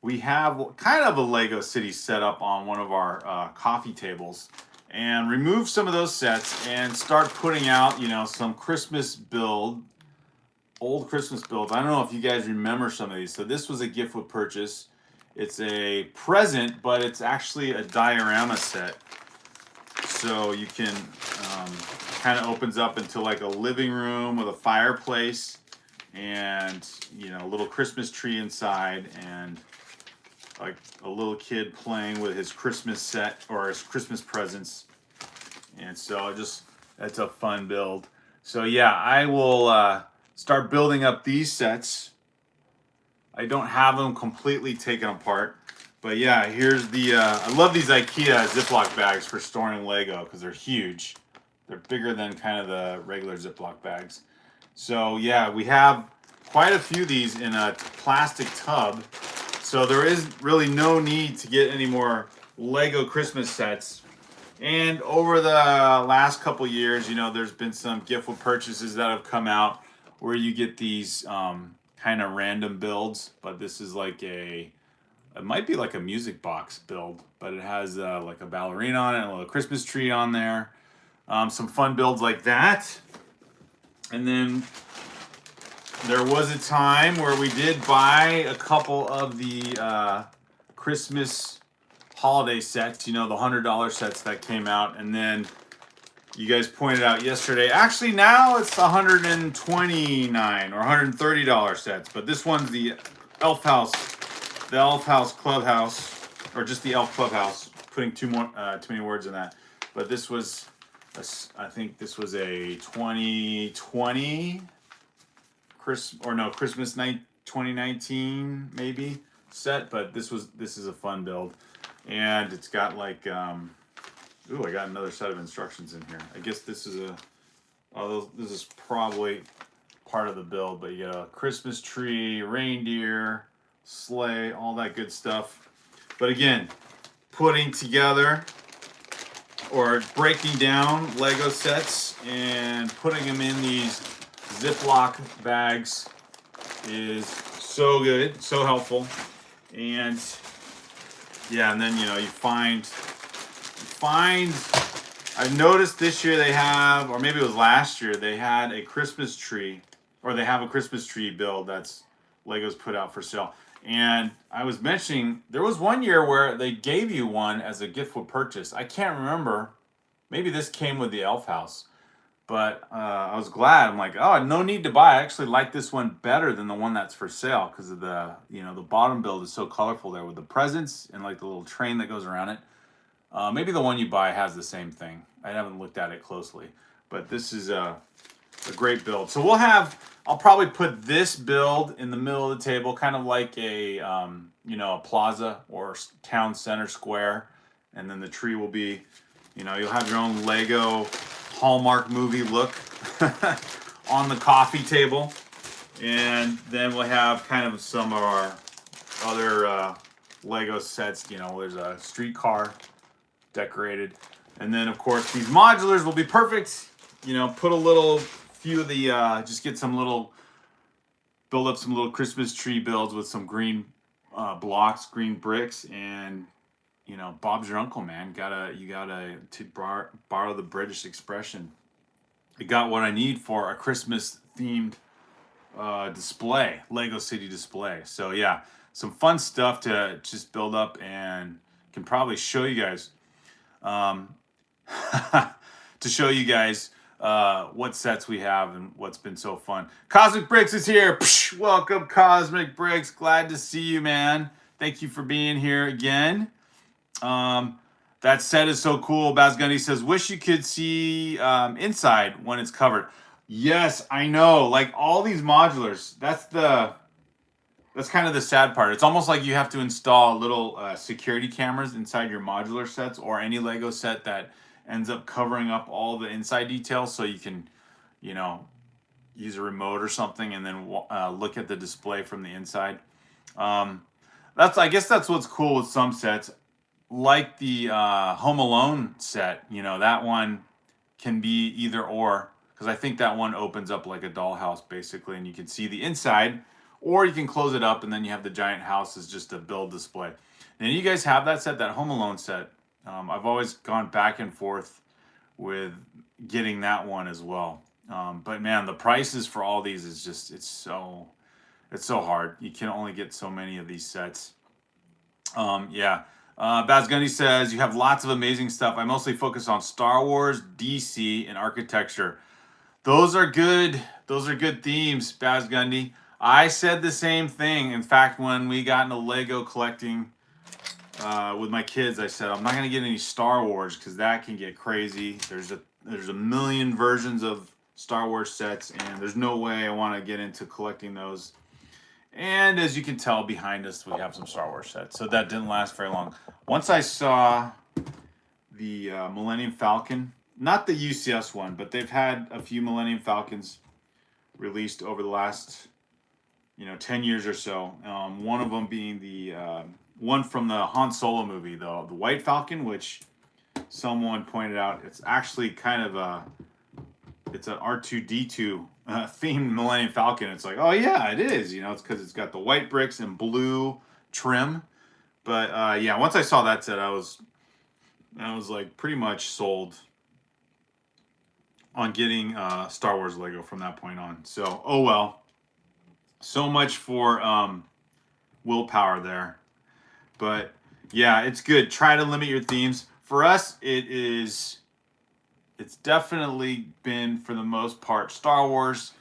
A: we have kind of a Lego City set up on one of our coffee tables and remove some of those sets and start putting out, you know, some old Christmas builds. I don't know if you guys remember some of these. So this was a gift with purchase. It's a present, but it's actually a diorama set. So you can, kind of opens up into like a living room with a fireplace and, you know, a little Christmas tree inside and like a little kid playing with his Christmas set or his Christmas presents. And so that's a fun build. So yeah, I will start building up these sets. I don't have them completely taken apart, but yeah, here's I love these IKEA Ziploc bags for storing Lego because they're huge. They're bigger than kind of the regular Ziploc bags. So yeah, we have quite a few of these in a plastic tub. So there is really no need to get any more Lego Christmas sets. And over the last couple years, you know, there's been some gift with purchases that have come out where you get these kind of random builds. But this is like it might be like a music box build, but it has like a ballerina on it, and a little Christmas tree on there. Some fun builds like that. And then there was a time where we did buy a couple of the Christmas holiday sets, you know, the $100 sets that came out. And then you guys pointed out yesterday, actually now it's $129 or $130 sets. But this one's the Elf House Clubhouse, or just the Elf Clubhouse, putting too many words in that. But this was, I think this was a 2020 Christmas night 2019 maybe set, but this is a fun build, and it's got like I got another set of instructions in here. I guess this is this is probably part of the build, but you got a Christmas tree, reindeer, sleigh, all that good stuff. But again, putting together or breaking down Lego sets and putting them in these Ziploc bags is so good, so helpful. And yeah, and then you find I've noticed this year they have, or maybe it was last year, they had a Christmas tree, or they have a Christmas tree build that's Legos put out for sale. And I was mentioning there was one year where they gave you one as a gift with purchase. I can't remember. Maybe this came with the Elf House, but I was glad. I'm like, oh, no need to buy. I actually like this one better than the one that's for sale because of the bottom build is so colorful there with the presents and like the little train that goes around it. Maybe the one you buy has the same thing. I haven't looked at it closely, but this is a great build. So I'll probably put this build in the middle of the table, kind of like a plaza or town center square. And then the tree will be, you'll have your own Lego Hallmark movie look on the coffee table. And then we'll have kind of some of our other Lego sets. There's a streetcar decorated. And then, of course, these modulars will be perfect. Put a few of the, just get build up some little Christmas tree builds with some green blocks, green bricks, and Bob's your uncle, man. You gotta to borrow the British expression. I got what I need for a Christmas themed display, Lego City display. So yeah, some fun stuff to just build up, and can probably show you guys to show you guys what sets we have and what's been so fun. Cosmic Bricks is here. Psh, welcome, Cosmic Bricks. Glad to see you, man. Thank you for being here again. That set is so cool. Baz Gundy says, wish you could see inside when it's covered. Yes, I know. Like all these modulars, that's kind of the sad part. It's almost like you have to install little security cameras inside your modular sets or any Lego set that ends up covering up all the inside details, so you can, use a remote or something and then look at the display from the inside. I guess that's what's cool with some sets, like the Home Alone set. That one can be either or, because I think that one opens up like a dollhouse basically, and you can see the inside. Or you can close it up and then you have the giant house as just a build display. And you guys have that set, that Home Alone set. I've always gone back and forth with getting that one as well. But man, the prices for all these is just, it's so hard. You can only get so many of these sets. Yeah. Baz Gundy says, you have lots of amazing stuff. I mostly focus on Star Wars, DC, and architecture. Those are good themes, Baz Gundy. I said the same thing. In fact, when we got into Lego collecting with my kids, I said, I'm not going to get any Star Wars because that can get crazy. There's a million versions of Star Wars sets, and there's no way I want to get into collecting those. And as you can tell behind us, we have some Star Wars sets. So that didn't last very long. Once I saw the Millennium Falcon, not the UCS one, but they've had a few Millennium Falcons released over the last 10 years or so. One of them being the one from the Han Solo movie, the White Falcon, which someone pointed out it's actually kind of it's an R2-D2 themed Millennium Falcon. It's like, oh yeah, it is. It's because it's got the white bricks and blue trim. But yeah, once I saw that set, I was like pretty much sold on getting Star Wars Lego from that point on. So, oh well. So much for willpower there. But yeah, it's good. Try to limit your themes. For us, it's definitely been, for the most part, Star Wars,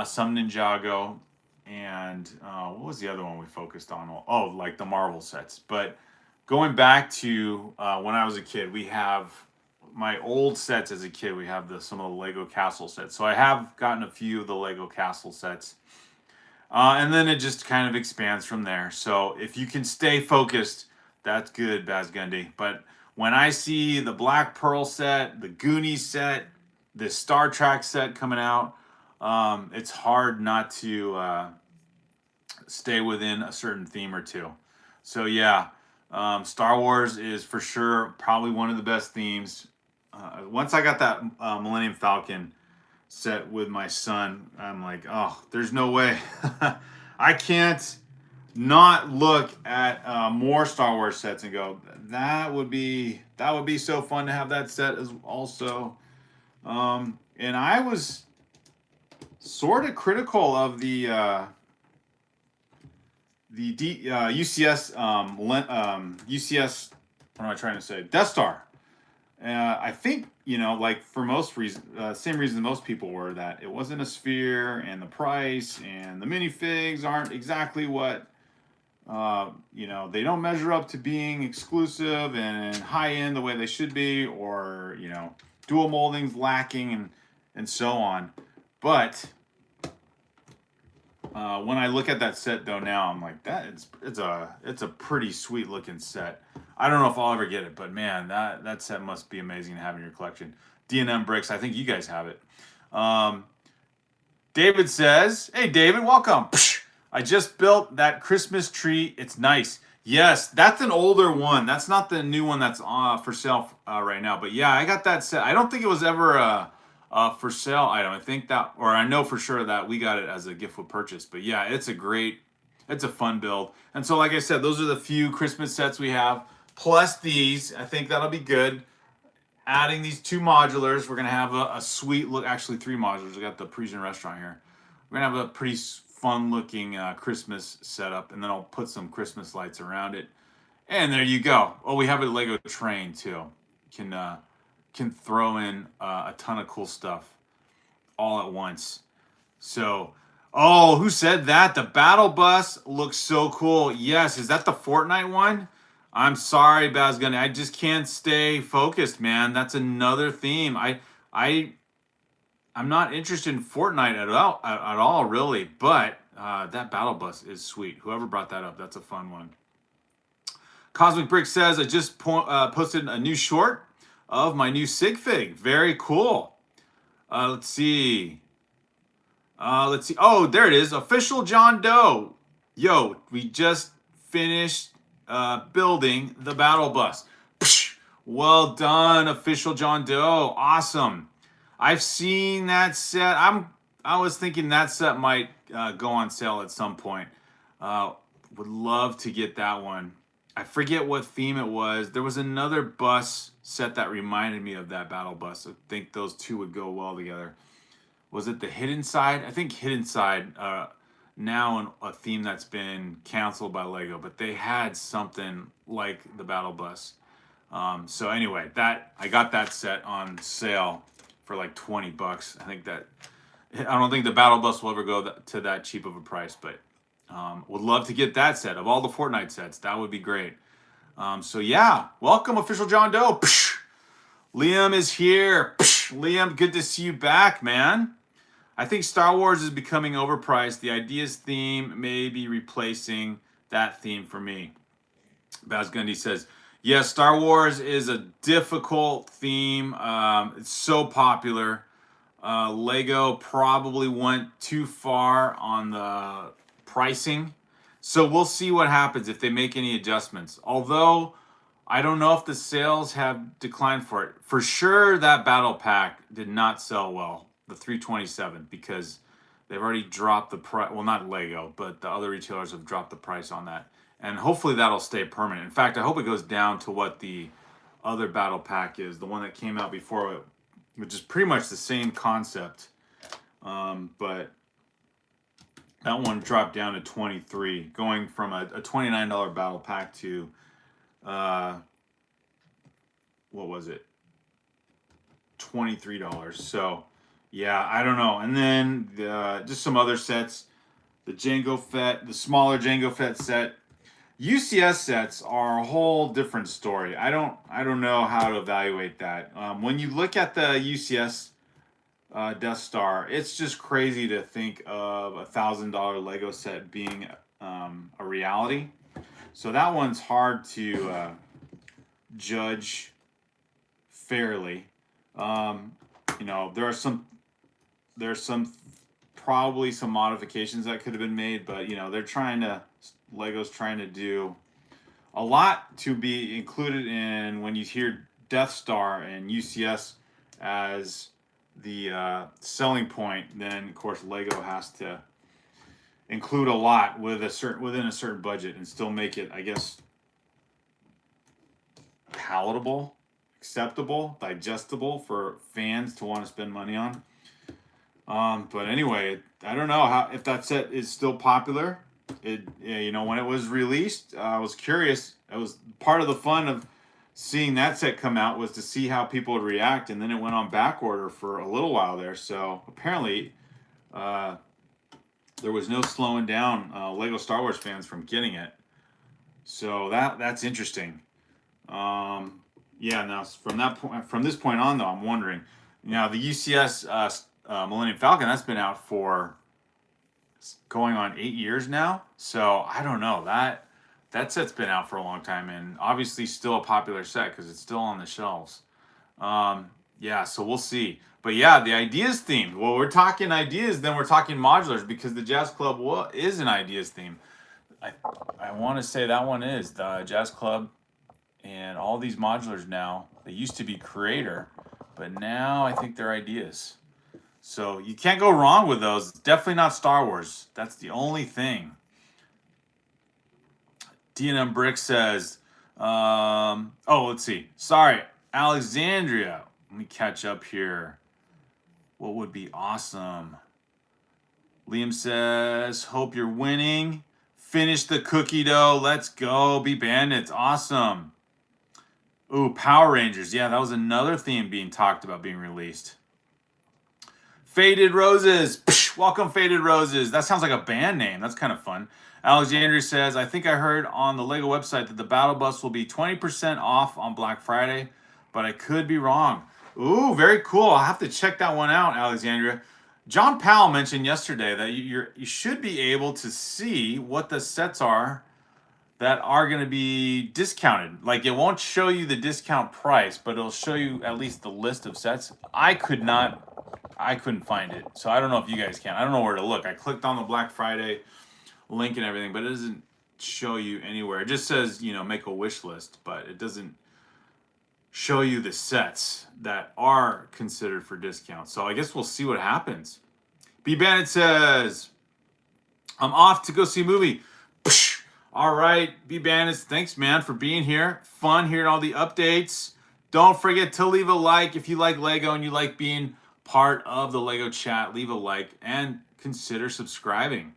A: some Ninjago, and what was the other one we focused on? Oh, like the Marvel sets. But going back to when I was a kid, we have my old sets as a kid. We have some of the Lego Castle sets. So I have gotten a few of the Lego Castle sets. And then it just kind of expands from there. So if you can stay focused, that's good, Baz Gundy. But when I see the Black Pearl set, the Goonies set, the Star Trek set coming out, it's hard not to stay within a certain theme or two. So yeah, Star Wars is for sure probably one of the best themes. Once I got that Millennium Falcon set with my son, I'm like, oh, there's no way. I can't not look at more Star Wars sets and go, that would be so fun to have that set as also. And I was sort of critical of UCS UCS. What am I trying to say? Death Star. I think like for most reason, same reason most people were, that it wasn't a sphere, and the price and the minifigs aren't exactly what they don't measure up to being exclusive and high end the way they should be, or dual moldings lacking and so on. But when I look at that set though now, I'm like, it's a pretty sweet looking set. I don't know if I'll ever get it, but man, that set must be amazing to have in your collection. D&M Bricks, I think you guys have it. David says, "Hey David, welcome. I just built that Christmas tree. It's nice." Yes, that's an older one. That's not the new one that's for sale right now. But yeah, I got that set. I don't think it was ever for sale item. I think that, or I know for sure that we got it as a gift with purchase. But yeah, it's a fun build. And so, like I said, those are the few Christmas sets we have. Plus these, I think that'll be good. Adding these 2 modulars, we're gonna have a sweet look. Actually, 3 modulars. We got the Parisian restaurant here. We're gonna have a pretty fun looking Christmas setup, and then I'll put some Christmas lights around it. And there you go. Oh, we have a Lego train too. Can throw in a ton of cool stuff all at once. So, oh, who said that? The battle bus looks so cool. Yes, is that the Fortnite one? I'm sorry, Bazgunny. I just can't stay focused, man. That's another theme. I'm not interested in Fortnite at all, really. But that battle bus is sweet. Whoever brought that up, that's a fun one. Cosmic Brick says, I just posted a new short of my new sig fig. Very cool. Let's see. Oh, there it is. Official John Doe. Yo, we just finished building the battle bus. Psh, well done, Official John Doe. Awesome. I've seen that set. I was thinking that set might go on sale at some point. Would love to get that one. I forget what theme it was. There was another bus set that reminded me of that battle bus. I think those two would go well together. Was it the Hidden Side? I think Hidden Side now a theme that's been canceled by Lego, but they had something like the battle bus. So anyway, I got that set on sale for like $20. I don't think the battle bus will ever go to that cheap of a price, but would love to get that set. Of all the Fortnite sets, that would be great. So yeah, welcome, Official John Doe. Psh, Liam is here. Psh, Liam, good to see you back, man. I think Star Wars is becoming overpriced. The Ideas theme may be replacing that theme for me. Baz Gundy says, yes, Star Wars is a difficult theme. It's so popular. Lego probably went too far on the pricing. So we'll see what happens if they make any adjustments. Although I don't know if the sales have declined for it. For sure, that battle pack did not sell well, the 327, because they've already dropped the price. Well, not Lego, but the other retailers have dropped the price on that. And hopefully that'll stay permanent. In fact, I hope it goes down to what the other battle pack is, the one that came out before it, which is pretty much the same concept. But that one dropped down to 23, going from a $29 battle pack to, what was it? $23. So, yeah, I don't know. And then just some other sets. The Jango Fett, the smaller Jango Fett set. UCS sets are a whole different story. I don't know how to evaluate that. When you look at the UCS Death Star, it's just crazy to think of $1,000 Lego set being a reality. So that one's hard to judge fairly. There's probably some modifications that could have been made, but Lego's trying to do a lot to be included in when you hear Death Star and UCS as the selling point. Then of course Lego has to include a lot with within a certain budget and still make it, I guess, palatable, acceptable, digestible for fans to want to spend money on. But anyway, I don't know how if that set is still popular. When it was released, I was curious. It was part of the fun of seeing that set come out was to see how people would react, and then it went on back order for a little while there. So apparently, there was no slowing down Lego Star Wars fans from getting it. So that's interesting. Yeah. Now from this point on, though, I'm wondering. Now the UCS Millennium Falcon, that's been out for going on 8 years now. So I don't know, that set's been out for a long time and obviously still a popular set because it's still on the shelves. Yeah, so we'll see. But yeah, the ideas theme. Well, we're talking ideas, then we're talking modulars because the Jazz Club is an ideas theme. I want to say that one is the Jazz Club and all these modulars now. They used to be creator, but now I think they're ideas. So you can't go wrong with those. Definitely not Star Wars. That's the only thing. D&M Brick says, let's see. Sorry, Alexandria. Let me catch up here. What would be awesome? Liam says, hope you're winning. Finish the cookie dough. Let's go. Be Bandits. Awesome. Ooh, Power Rangers. Yeah, that was another theme being talked about being released. Faded Roses. Psh, welcome, Faded Roses. That sounds like a band name. That's kind of fun. Alexandria says, I think I heard on the Lego website that the Battle Bus will be 20% off on Black Friday, but I could be wrong. Ooh, very cool. I'll have to check that one out, Alexandria. John Powell mentioned yesterday that you should be able to see what the sets are that are going to be discounted. Like, it won't show you the discount price, but it'll show you at least the list of sets. I couldn't find it. So I don't know if you guys can. I don't know where to look. I clicked on the Black Friday link and everything, but it doesn't show you anywhere. It just says, make a wish list, but it doesn't show you the sets that are considered for discount. So I guess we'll see what happens. B Bandit says, I'm off to go see a movie. Psh, all right, B Bandits, thanks, man, for being here. Fun hearing all the updates. Don't forget to leave a like if you like Lego and you like being part of the Lego chat. Leave a like and consider subscribing.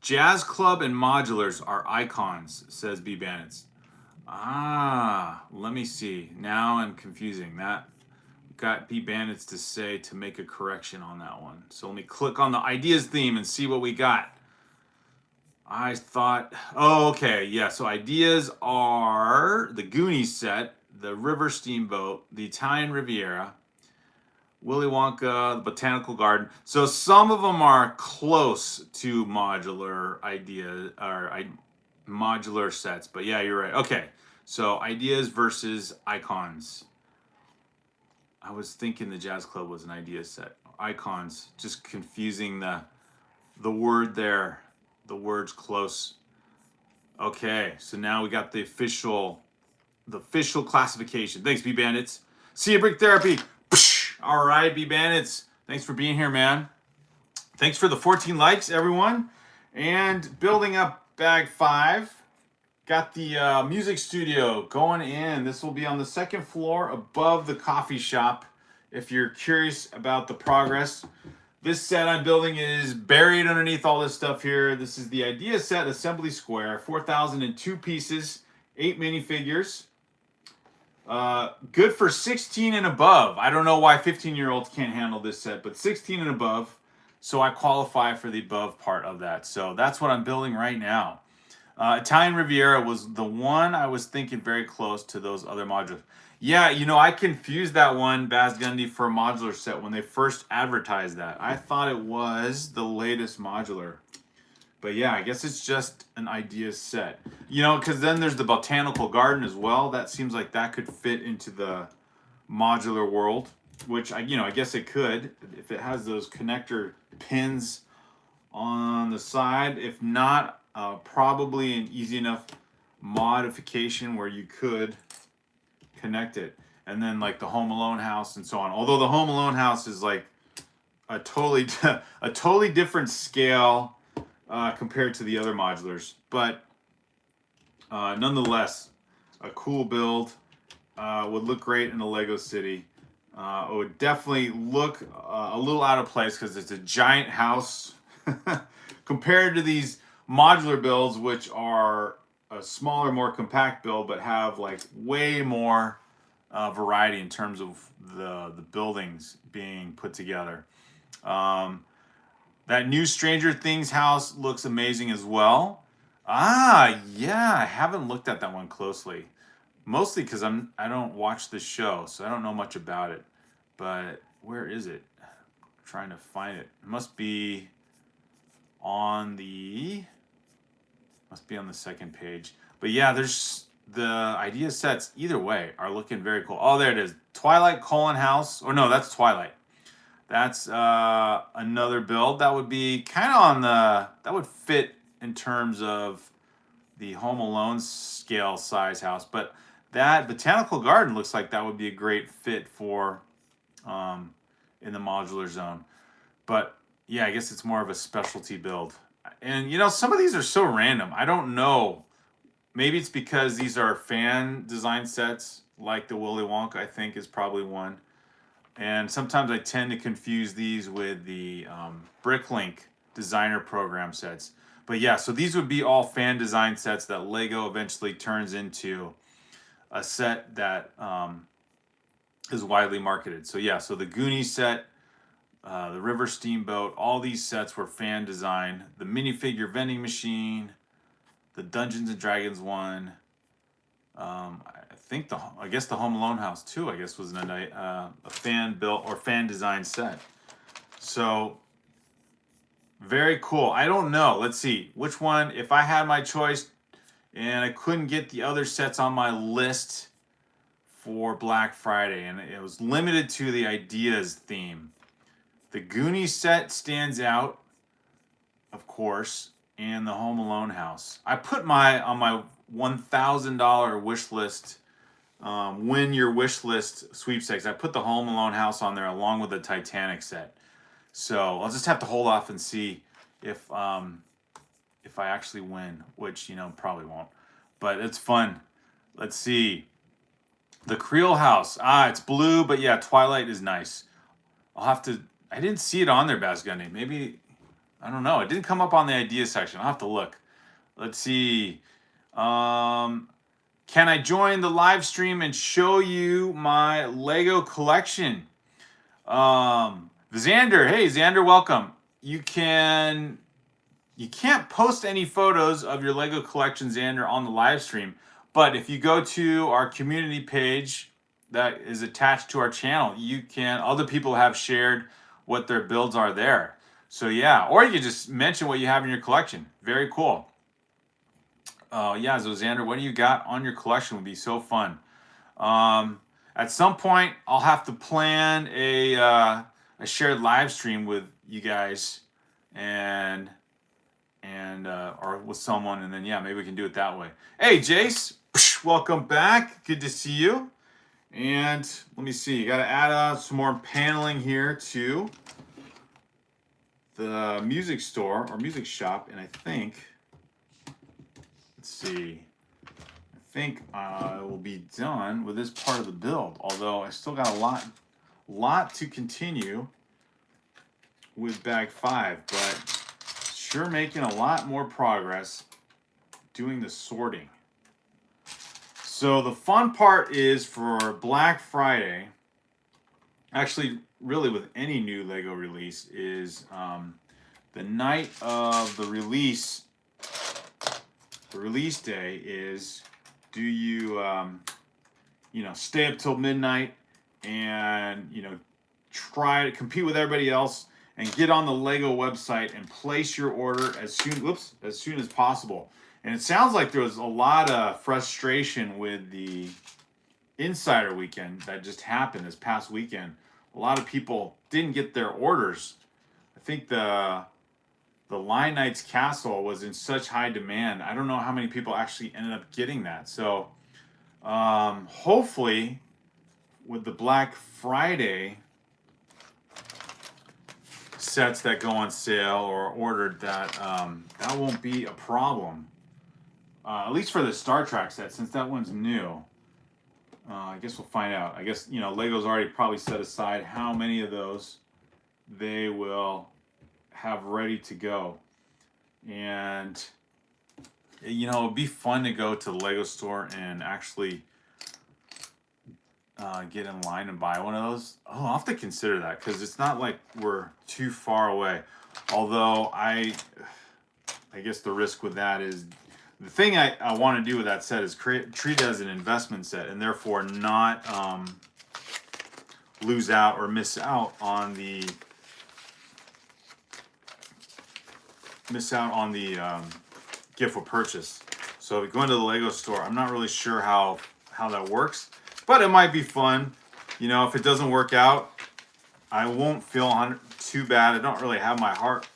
A: Jazz Club and modulars are icons, says B Bandits. Let me see. Now I'm confusing that. Got B Bandits to say to make a correction on that one. So let me click on the ideas theme and see what we got. I thought, okay, yeah. So ideas are the Goonies set, the River Steamboat, the Italian Riviera, Willy Wonka, the Botanical Garden. So some of them are close to modular ideas or modular sets, but yeah, you're right. Okay, so ideas versus icons. I was thinking the Jazz Club was an idea set. Icons, just confusing the word there. The word's close. Okay, so now we got the official classification. Thanks, B Bandits. See you, Brick Therapy. All right, B Bandits. Thanks for being here, man. Thanks for the 14 likes, everyone. And building up bag 5. Got the music studio going in. This will be on the second floor above the coffee shop. If you're curious about the progress, this set I'm building is buried underneath all this stuff here. This is the Idea Set Assembly Square, 4,002 pieces, 8 minifigures. Good for 16 and above. I don't know why 15-year-olds can't handle this set, but 16 and above. So I qualify for the above part of that. So that's what I'm building right now. Italian Riviera was the one I was thinking very close to those other modules. Yeah, I confused that one, Baz Gundy, for a modular set when they first advertised that. I thought it was the latest modular. But yeah, I guess it's just an idea set. Because then there's the Botanical Garden as well. That seems like that could fit into the modular world, which, I guess it could if it has those connector pins on the side. If not, probably an easy enough modification where you could connect it. And then like the Home Alone house and so on. Although the Home Alone house is like a totally a totally different scale compared to the other modulars, but nonetheless, a cool build. Would look great in a Lego city. It would definitely look a little out of place because it's a giant house compared to these modular builds, which are a smaller, more compact build, but have like way more variety in terms of the buildings being put together. That new Stranger Things house looks amazing as well. Ah, yeah, I haven't looked at that one closely. Mostly because I don't watch the show, so I don't know much about it. But where is it? I'm trying to find it. It must be on the second page. But yeah, there's the idea sets either way are looking very cool. Oh, there it is. Twilight Colon House. Or no, that's Twilight. That's another build that would be kind of on that would fit in terms of the Home Alone scale size house, but that botanical garden looks like that would be a great fit for in the modular zone. But yeah, I guess it's more of a specialty build. And you know, some of these are so random. I don't know. Maybe it's because these are fan design sets, like the Willy Wonka, I think is probably one. And sometimes I tend to confuse these with the Bricklink designer program sets. But yeah, so these would be all fan design sets that Lego eventually turns into a set that is widely marketed. So yeah, so the Goonies set, the River Steamboat, all these sets were fan design. The minifigure vending machine, the Dungeons and Dragons one. I guess the Home Alone house too. I guess was a fan built or fan design set. So very cool. I don't know. Let's see which one. If I had my choice, and I couldn't get the other sets on my list for Black Friday, and it was limited to the Ideas theme. The Goonies set stands out, of course, and the Home Alone house. I put on my $1,000 wish list, win your wish list sweepstakes. I put the Home Alone house on there along with the Titanic set. So I'll just have to hold off and see if I actually win, which probably won't. But it's fun. Let's see. The Creel house. Ah, it's blue, but yeah, Twilight is nice. I'll have to. I didn't see it on there, Basgundy. Maybe I don't know. It didn't come up on the idea section. I'll have to look. Let's see. Can I join the live stream and show you my Lego collection? Xander, hey Xander, welcome. You can't post any photos of your Lego collection, Xander, on the live stream. But if you go to our community page that is attached to our channel, other people have shared what their builds are there. So yeah, or you can just mention what you have in your collection. Very cool. Yeah, so Xander, what do you got on your collection would be so fun. At some point, I'll have to plan a shared live stream with you guys and or with someone, and then yeah, maybe we can do it that way. Hey, Jace, welcome back. Good to see you. And let me see, you got to add some more paneling here to the music store or music shop, and I think, let's see, I think I will be done with this part of the build. Although I still got a lot to continue with bag 5, but sure making a lot more progress doing the sorting. So the fun part is for Black Friday, actually really with any new Lego release, is the night of the release day is, do you stay up till midnight and try to compete with everybody else and get on the Lego website and place your order as soon as possible. And it sounds like there was a lot of frustration with the Insider weekend that just happened this past weekend. A lot of people didn't get their orders. I think the the Lion Knight's castle was in such high demand. I don't know how many people actually ended up getting that. So hopefully with the Black Friday sets that go on sale or ordered, that that won't be a problem. At least for the Star Trek set, since that one's new. I guess we'll find out. I guess, you know, Lego's already probably set aside how many of those they will have ready to go. And, you know, it'd be fun to go to the Lego store and actually get in line and buy one of those. Oh, I'll have to consider that because it's not like we're too far away. Although I guess the risk with that is the thing I want to do with that set is treat it as an investment set and therefore not lose out or miss out on the gift with purchase. So if you go into the Lego store, I'm not really sure how that works, but it might be fun. You know, if it doesn't work out, I won't feel too bad. I don't really have my heart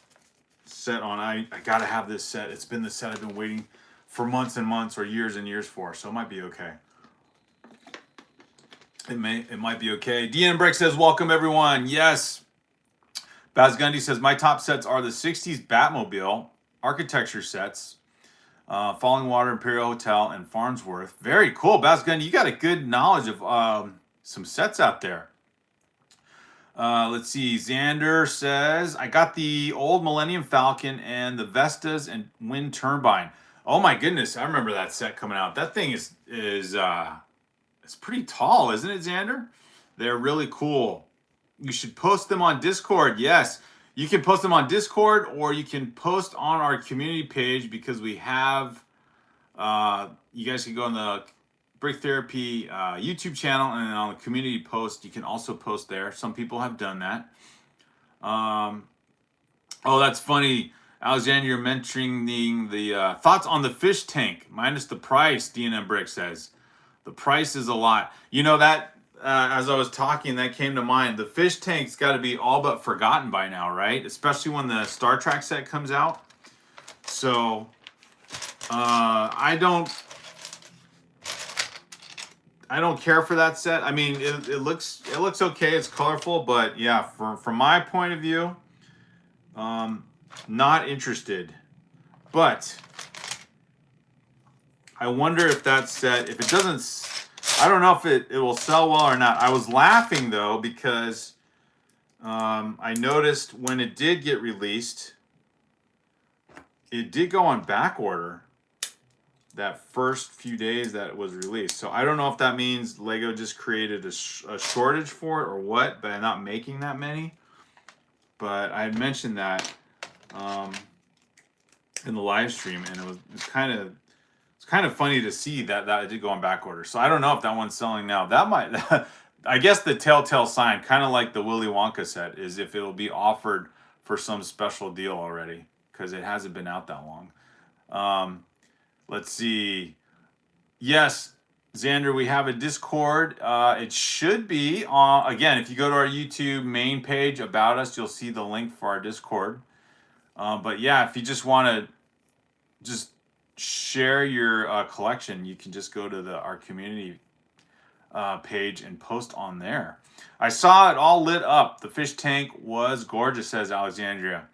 A: set on I gotta have this set. It's been the set I've been waiting for months and months or years and years for, so it might be okay. It might be okay. DN Brick says, welcome everyone. Yes. Baz Gundy says, my top sets are the 60s Batmobile architecture sets, Falling Water, Imperial Hotel, and Farnsworth. Very cool. Baz Gundy, you got a good knowledge of some sets out there. Let's see. Xander says, I got the old Millennium Falcon and the Vestas and Wind Turbine. Oh my goodness, I remember that set coming out. That thing is it's pretty tall, isn't it, Xander? They're really cool. You should post them on Discord. Yes, you can post them on Discord or you can post on our community page because we have, you guys can go on the Brick Therapy YouTube channel and on the community post, you can also post there. Some people have done that. Oh, that's funny. Alexander, you're mentioning the thoughts on the fish tank minus the price, DNM Brick says. The price is a lot. You know that, as I was talking, that came to mind. The fish tank's got to be all but forgotten by now, right? Especially when the Star Trek set comes out. So, I don't care for that set. I mean, it looks okay. It's colorful, but yeah, from my point of view, not interested. But I wonder if that set, if it doesn't, I don't know if it will sell well or not. I was laughing though because I noticed when it did get released, it did go on back order that first few days that it was released. So I don't know if that means Lego just created a shortage for it or what, by not making that many. But I had mentioned that in the live stream, and it was kind of funny to see that it did go on back order. So I don't know if that one's selling now. That might, I guess the telltale sign, kind of like the Willy Wonka set, is if it'll be offered for some special deal already, because it hasn't been out that long. Let's see. Yes, Xander, we have a Discord. It should be on, again, if you go to our YouTube main page about us, you'll see the link for our Discord. But yeah, if you just want to just share your collection, you can just go to our community page and post on there. I saw it all lit up. The fish tank was gorgeous, says Alexandria.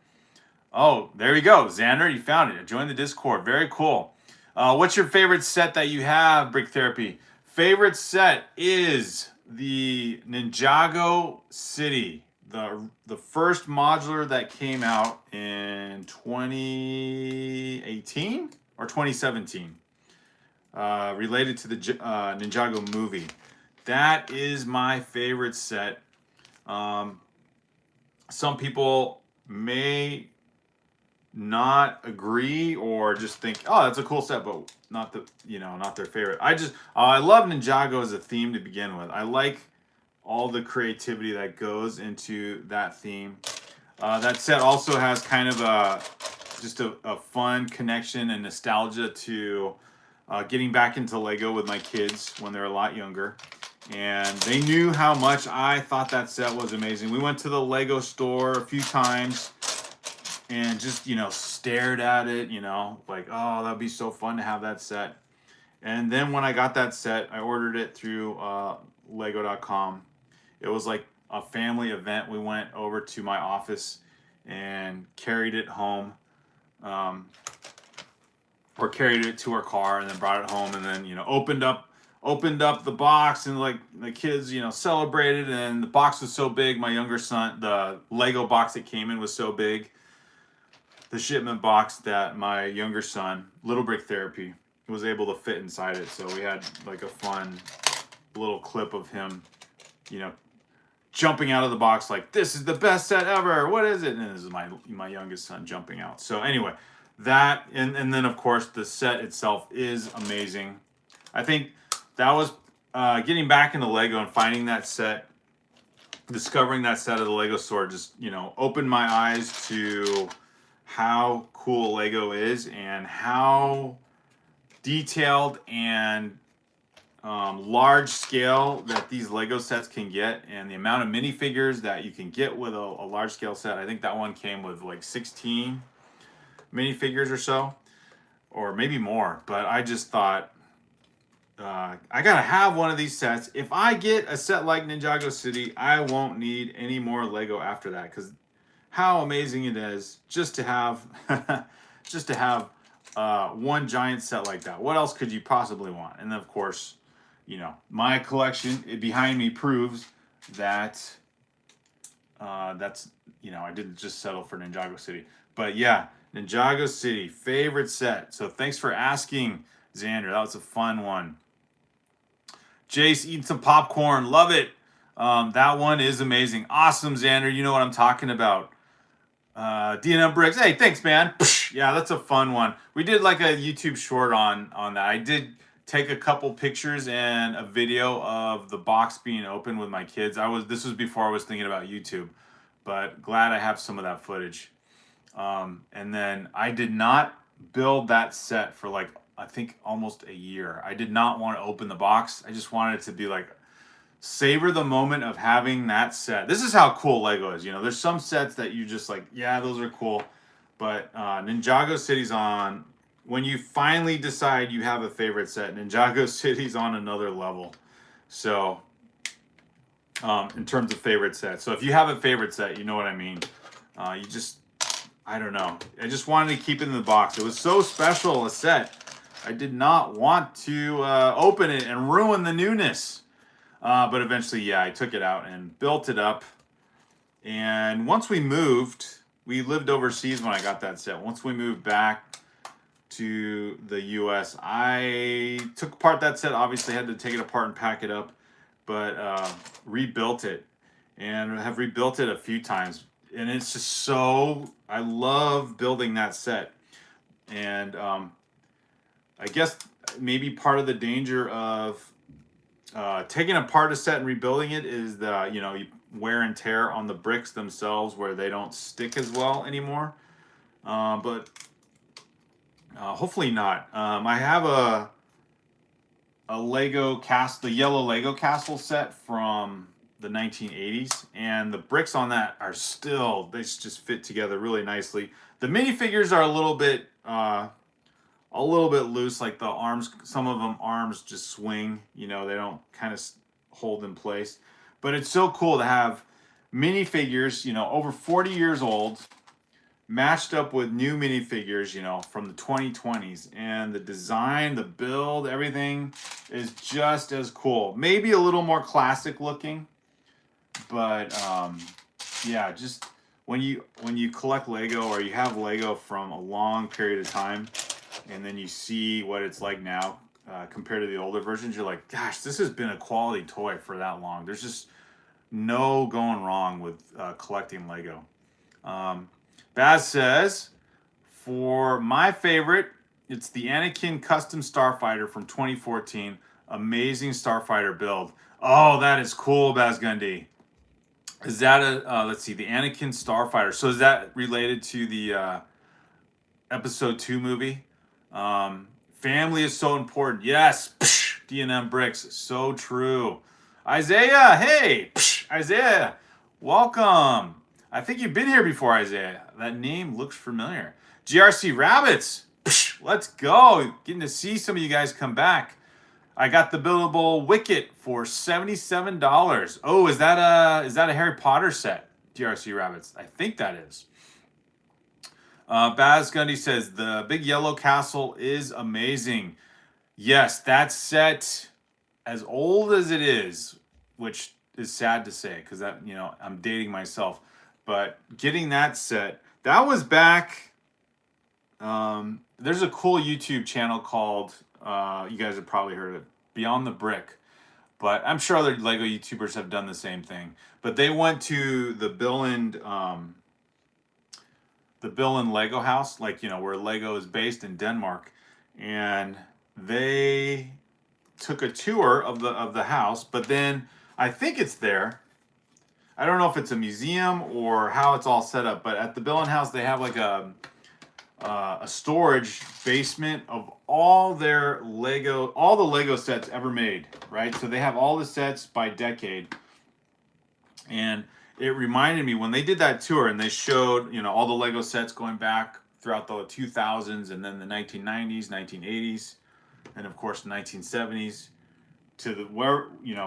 A: Oh, there we go. Xander, you found it. Join the Discord. Very cool. What's your favorite set that you have, Brick Therapy? Favorite set is the Ninjago City, the first modular that came out in 2018 or 2017, related to the Ninjago movie. That is my favorite set. Some people may not agree or just think, oh, that's a cool set, but not their favorite. I love Ninjago as a theme to begin with. I like all the creativity that goes into that theme. That set also has kind of a fun connection and nostalgia to getting back into Lego with my kids when they're a lot younger. And they knew how much I thought that set was amazing. We went to the Lego store a few times. and just, stared at it, like, oh, that'd be so fun to have that set. And then when I got that set, I ordered it through Lego.com. It was like a family event. We went over to my office and carried it home, um, or carried it to our car and then brought it home, and then opened up the box, and like the kids celebrated. And the box was so big. My younger son, the Lego box that came in was so big, the shipment box, that my younger son, Little Brick Therapy, was able to fit inside it. So we had like a fun little clip of him, you know, jumping out of the box like, "This is the best set ever. What is it?" And this is my youngest son jumping out. So anyway, that and then of course the set itself is amazing. I think that was getting back into Lego and finding that set, discovering that set at the Lego store, just opened my eyes to how cool Lego is and how detailed and large scale that these Lego sets can get, and the amount of minifigures that you can get with a large scale set. I think that one came with like 16 minifigures or so, or maybe more. But I just thought, I gotta have one of these sets. If I get a set like Ninjago City, I won't need any more Lego after that, because how amazing it is just to have one giant set like that. What else could you possibly want? And then of course, my collection behind me proves that that's I didn't just settle for Ninjago City. But yeah, Ninjago City, favorite set. So thanks for asking, Xander. That was a fun one. Jace eating some popcorn, love it. That one is amazing. Awesome, Xander. You know what I'm talking about. D&M Bricks. Hey, thanks, man. Yeah, that's a fun one. We did like a YouTube short on that. I did take a couple pictures and a video of the box being open with my kids. This was before I was thinking about YouTube, but glad I have some of that footage. And then I did not build that set for like, I think almost a year. I did not want to open the box. I just wanted it to be like, savor the moment of having that set. This is how cool Lego is. There's some sets that you just like, yeah, those are cool. But Ninjago City's on, when you finally decide you have a favorite set, Ninjago City's on another level. So, in terms of favorite sets. So if you have a favorite set, you know what I mean. I don't know. I just wanted to keep it in the box. It was so special a set. I did not want to open it and ruin the newness. But eventually, yeah, I took it out and built it up. And once we lived overseas when I got that set. Once we moved back to the US, I took apart that set. Obviously, had to take it apart and pack it up, but rebuilt it, and have rebuilt it a few times. And it's just I love building that set. And I guess maybe part of the danger of taking apart a set and rebuilding it is you wear and tear on the bricks themselves, where they don't stick as well anymore. But hopefully not. I have the yellow Lego castle set from the 1980s, and the bricks on that they just fit together really nicely. The minifigures are a little bit loose, like the arms. Some of them arms just swing. They don't kind of hold in place. But it's so cool to have minifigures, over 40 years old, matched up with new minifigures, from the 2020s. And the design, the build, everything is just as cool. Maybe a little more classic looking, but yeah, just when you collect Lego, or you have Lego from a long period of time, and then you see what it's like now compared to the older versions, you're like, gosh, this has been a quality toy for that long. There's just no going wrong with collecting Lego. Baz says, for my favorite, it's the Anakin Custom Starfighter from 2014. Amazing Starfighter build. Oh, that is cool, Baz Gundy. Is that let's see, the Anakin Starfighter. So is that related to the Episode 2 movie? Family is so important. Yes. D&M Bricks. So true. Isaiah. Hey. Isaiah. Welcome. I think you've been here before, Isaiah. That name looks familiar. GRC Rabbits. Psh, let's go. Getting to see some of you guys come back. I got the Billable Wicket for $77. Oh, is that a Harry Potter set? GRC Rabbits. I think that is. Baz Gundy says the big yellow castle is amazing. Yes, that set, as old as it is, which is sad to say because that I'm dating myself, but getting that set, that was back. There's a cool YouTube channel called you guys have probably heard of it, Beyond the Brick, but I'm sure other Lego YouTubers have done the same thing. But they went to the Billund Lego house, like where Lego is based in Denmark, and they took a tour of the house. But then I think it's there. I don't know if it's a museum or how it's all set up, but at the Billund house they have like a storage basement of all the Lego sets ever made, right? So they have all the sets by decade. And it reminded me when they did that tour and they showed, all the Lego sets going back throughout the 2000s and then the 1990s, 1980s, and of course the 1970s to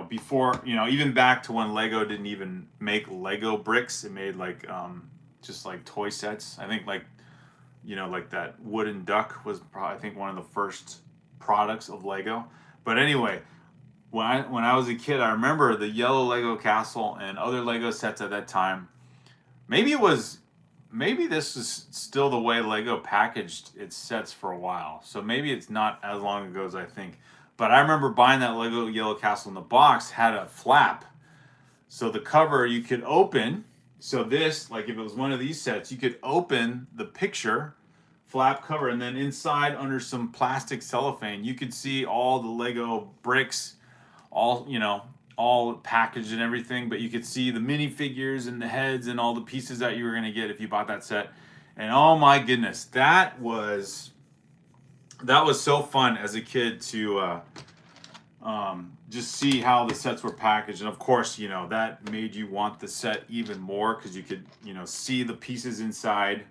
A: before, even back to when Lego didn't even make Lego bricks. It made like just like toy sets. I think like that wooden duck was probably, I think, one of the first products of Lego. But anyway, when I was a kid, I remember the yellow Lego castle and other Lego sets at that time. Maybe this is still the way Lego packaged its sets for a while. So maybe it's not as long ago as I think. But I remember buying that Lego yellow castle, and the box had a flap. So the cover you could open. So this, like if it was one of these sets, you could open the picture flap cover, and then inside under some plastic cellophane, you could see all the Lego bricks, all packaged and everything, but you could see the minifigures and the heads and all the pieces that you were going to get if you bought that set. And oh my goodness, that was so fun as a kid to just see how the sets were packaged. And of course, that made you want the set even more because you could, see the pieces inside.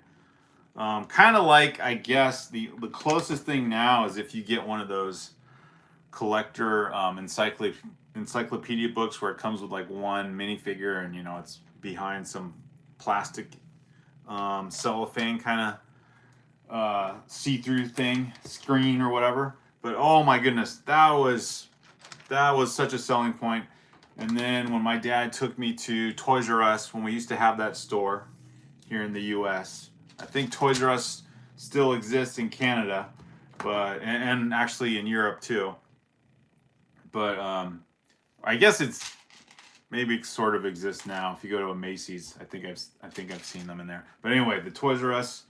A: Kind of like, I guess, the closest thing now is if you get one of those collector encyclopedia books where it comes with like one minifigure and, it's behind some plastic cellophane kind of see-through screen or whatever. But oh my goodness, that was such a selling point. And then when my dad took me to Toys R Us, when we used to have that store here in the US, I think Toys R Us still exists in Canada, but and actually in Europe too. But I guess it's maybe sort of exists now. If you go to a Macy's, I think I've seen them in there. But anyway, the Toys R Us,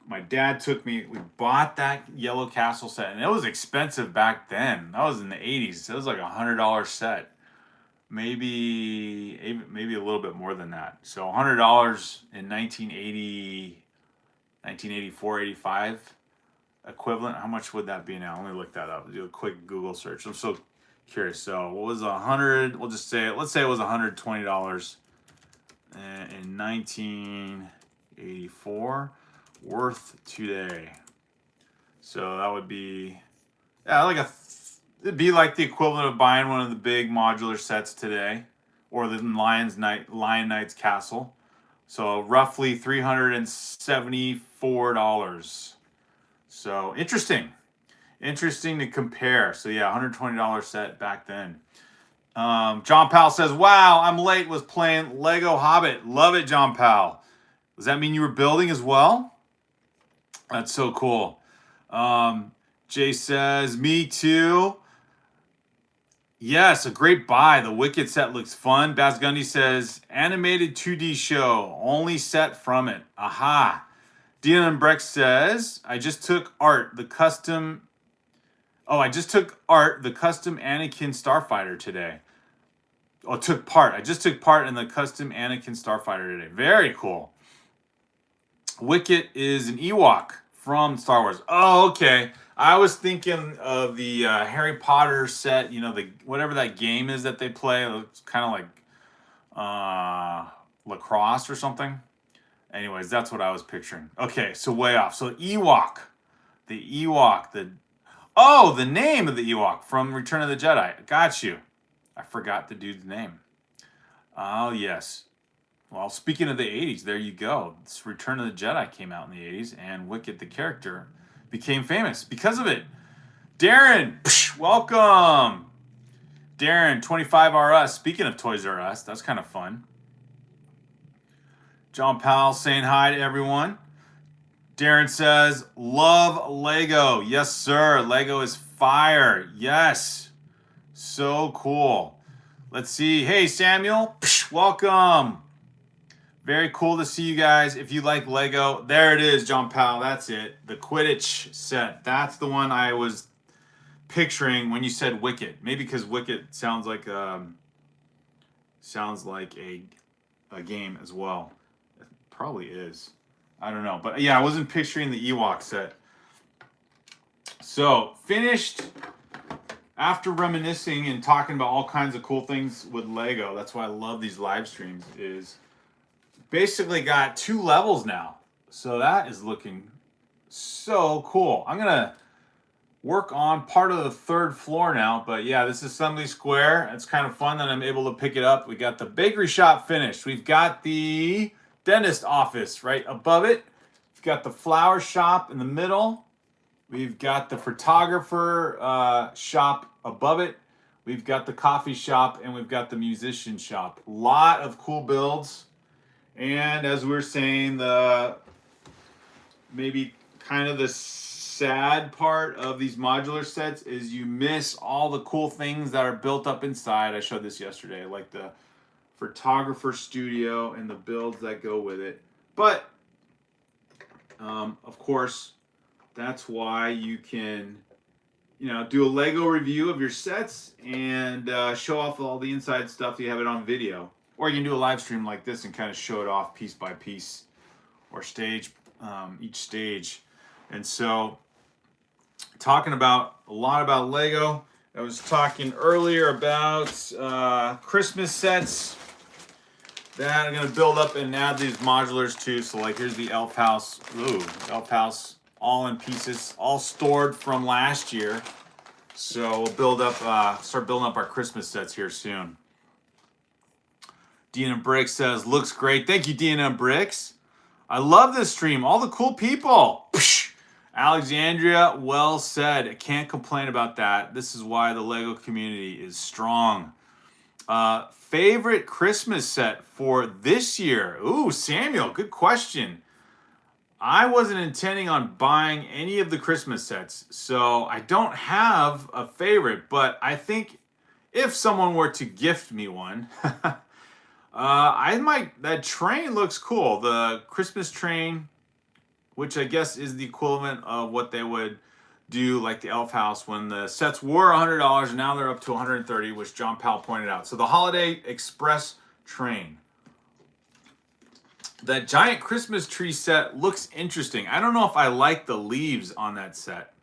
A: my dad took me. We bought that yellow castle set, and it was expensive back then. That was in the 80s. It was like $100 set. Maybe a little bit more than that. So $100 in 1984, 85 equivalent. How much would that be now? Let me look that up. Do a quick Google search. I'm so curious. So what was 100? We'll just say let's say it was $120 in 1984 worth today. So that would be it'd be like the equivalent of buying one of the big modular sets today, or the Lion Knight's Castle. So roughly $374. So interesting to compare. So yeah, $120 set back then. John Powell says, "Wow, I'm late. Was playing Lego Hobbit. Love it, John Powell. Does that mean you were building as well? That's so cool." Jay says, "Me too. Yes, a great buy. The Wicked set looks fun." Baz Gundy says, "Animated 2D show. Only set from it. Aha." Dion Breck says, I just took Art, the custom Anakin Starfighter today. I just took part in the custom Anakin Starfighter today. Very cool. Wicket is an Ewok from Star Wars. Oh, okay. I was thinking of the Harry Potter set, the whatever that game is that they play. It's kind of like lacrosse or something. Anyways, that's what I was picturing. Okay, so way off. So Ewok, the name of the Ewok from Return of the Jedi. Got you. I forgot the dude's name. Oh yes. Well, speaking of the 80s, there you go. This Return of the Jedi came out in the 80s, and Wicket, the character, became famous because of it. Darren, welcome. Darren, 25RS. Speaking of Toys R Us, that's kind of fun. John Powell saying hi to everyone. Darren says, love Lego. Yes, sir. Lego is fire. Yes. So cool. Let's see. Hey, Samuel. Welcome. Very cool to see you guys. If you like Lego, there it is, John Powell. That's it. The Quidditch set. That's the one I was picturing when you said Wicket. Maybe because Wicket sounds like a game as well. It probably is. I don't know. But yeah, I wasn't picturing the Ewok set. So, finished after reminiscing and talking about all kinds of cool things with Lego. That's why I love these live streams, is basically got 2 levels now. So that is looking so cool. I'm going to work on part of the 3rd floor now. But yeah, this is Assembly Square. It's kind of fun that I'm able to pick it up. We got the bakery shop finished. We've got the dentist office right above it. We've got the flower shop in the middle. We've got the photographer shop above it. We've got the coffee shop, and we've got the musician shop. A lot of cool builds. And as we were saying, maybe kind of the sad part of these modular sets is you miss all the cool things that are built up inside. I showed this yesterday, like the photographer studio and the builds that go with it. But, of course, that's why you can, do a Lego review of your sets and show off all the inside stuff. You have it on video. Or you can do a live stream like this and kind of show it off piece by piece, or each stage. And so, talking about a lot about Lego. I was talking earlier about Christmas sets that I'm going to build up and add these modulars too. So like here's the Elf House. Ooh, Elf House all in pieces, all stored from last year. So we'll start building up our Christmas sets here soon. Deanna Bricks says, looks great. Thank you, Deanna Bricks. I love this stream. All the cool people. Alexandria, well said. I can't complain about that. This is why the Lego community is strong. Favorite Christmas set for this year? Ooh, Samuel, good question. I wasn't intending on buying any of the Christmas sets, so I don't have a favorite, but I think if someone were to gift me one, that train looks cool. The Christmas train, which I guess is the equivalent of what they would do like the Elf House when the sets were $100 and now they're up to $130, which John Powell pointed out. So the Holiday Express train. That giant Christmas tree set looks interesting. I don't know if I like the leaves on that set.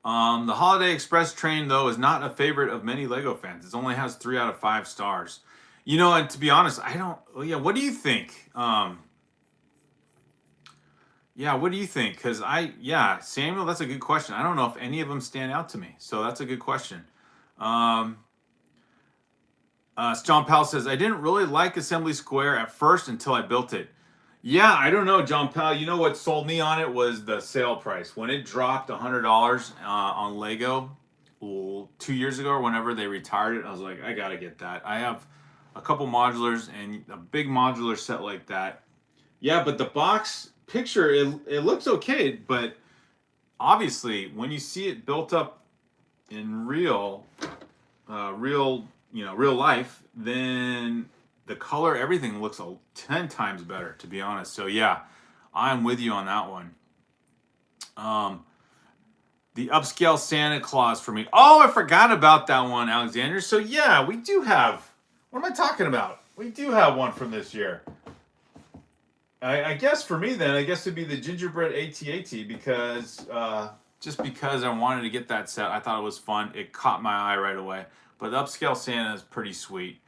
A: The Holiday Express train, though, is not a favorite of many Lego fans. It only has 3 out of 5 stars. And to be honest, what do you think? What do you think? Because Samuel, that's a good question. I don't know if any of them stand out to me. So that's a good question. John Powell says, I didn't really like Assembly Square at first until I built it. Yeah, I don't know, John Powell. You know what sold me on it was the sale price. When it dropped $100 on Lego 2 years ago or whenever they retired it, I was like, I got to get that. I have a couple modulars and a big modular set like that. Yeah, but the box picture, it looks okay, but obviously when you see it built up in real life, then the color, everything looks 10 times better, to be honest. So yeah, I'm with you on that one. The upscale Santa Claus for me. Oh, I forgot about that one, Alexander. So yeah, we do have, what am I talking about? We do have one from this year. I guess for me then, it'd be the gingerbread AT-AT because just because I wanted to get that set. I thought it was fun. It caught my eye right away. But the upscale Santa is pretty sweet.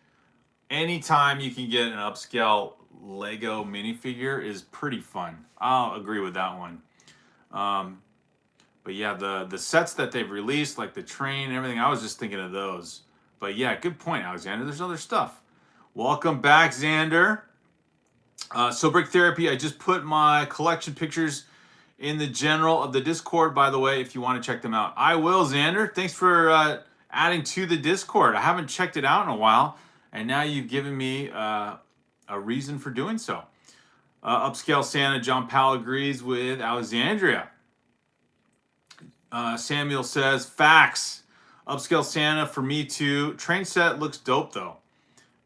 A: anytime you can get an upscale Lego minifigure is pretty fun. I'll agree with that one. Um, but yeah, the sets that they've released, like the train and everything, I was just thinking of those. But yeah, good point, Alexander. There's other stuff. Welcome back, Xander. So Brick Therapy, I just put my collection pictures in the general of the Discord, by the way, if you want to check them out. I will, Xander. Thanks for adding to the Discord. I haven't checked it out in a while, and now you've given me a reason for doing so. Upscale Santa, John Powell agrees with Alexandria. Samuel says, facts. Upscale Santa for me too. Train set looks dope though.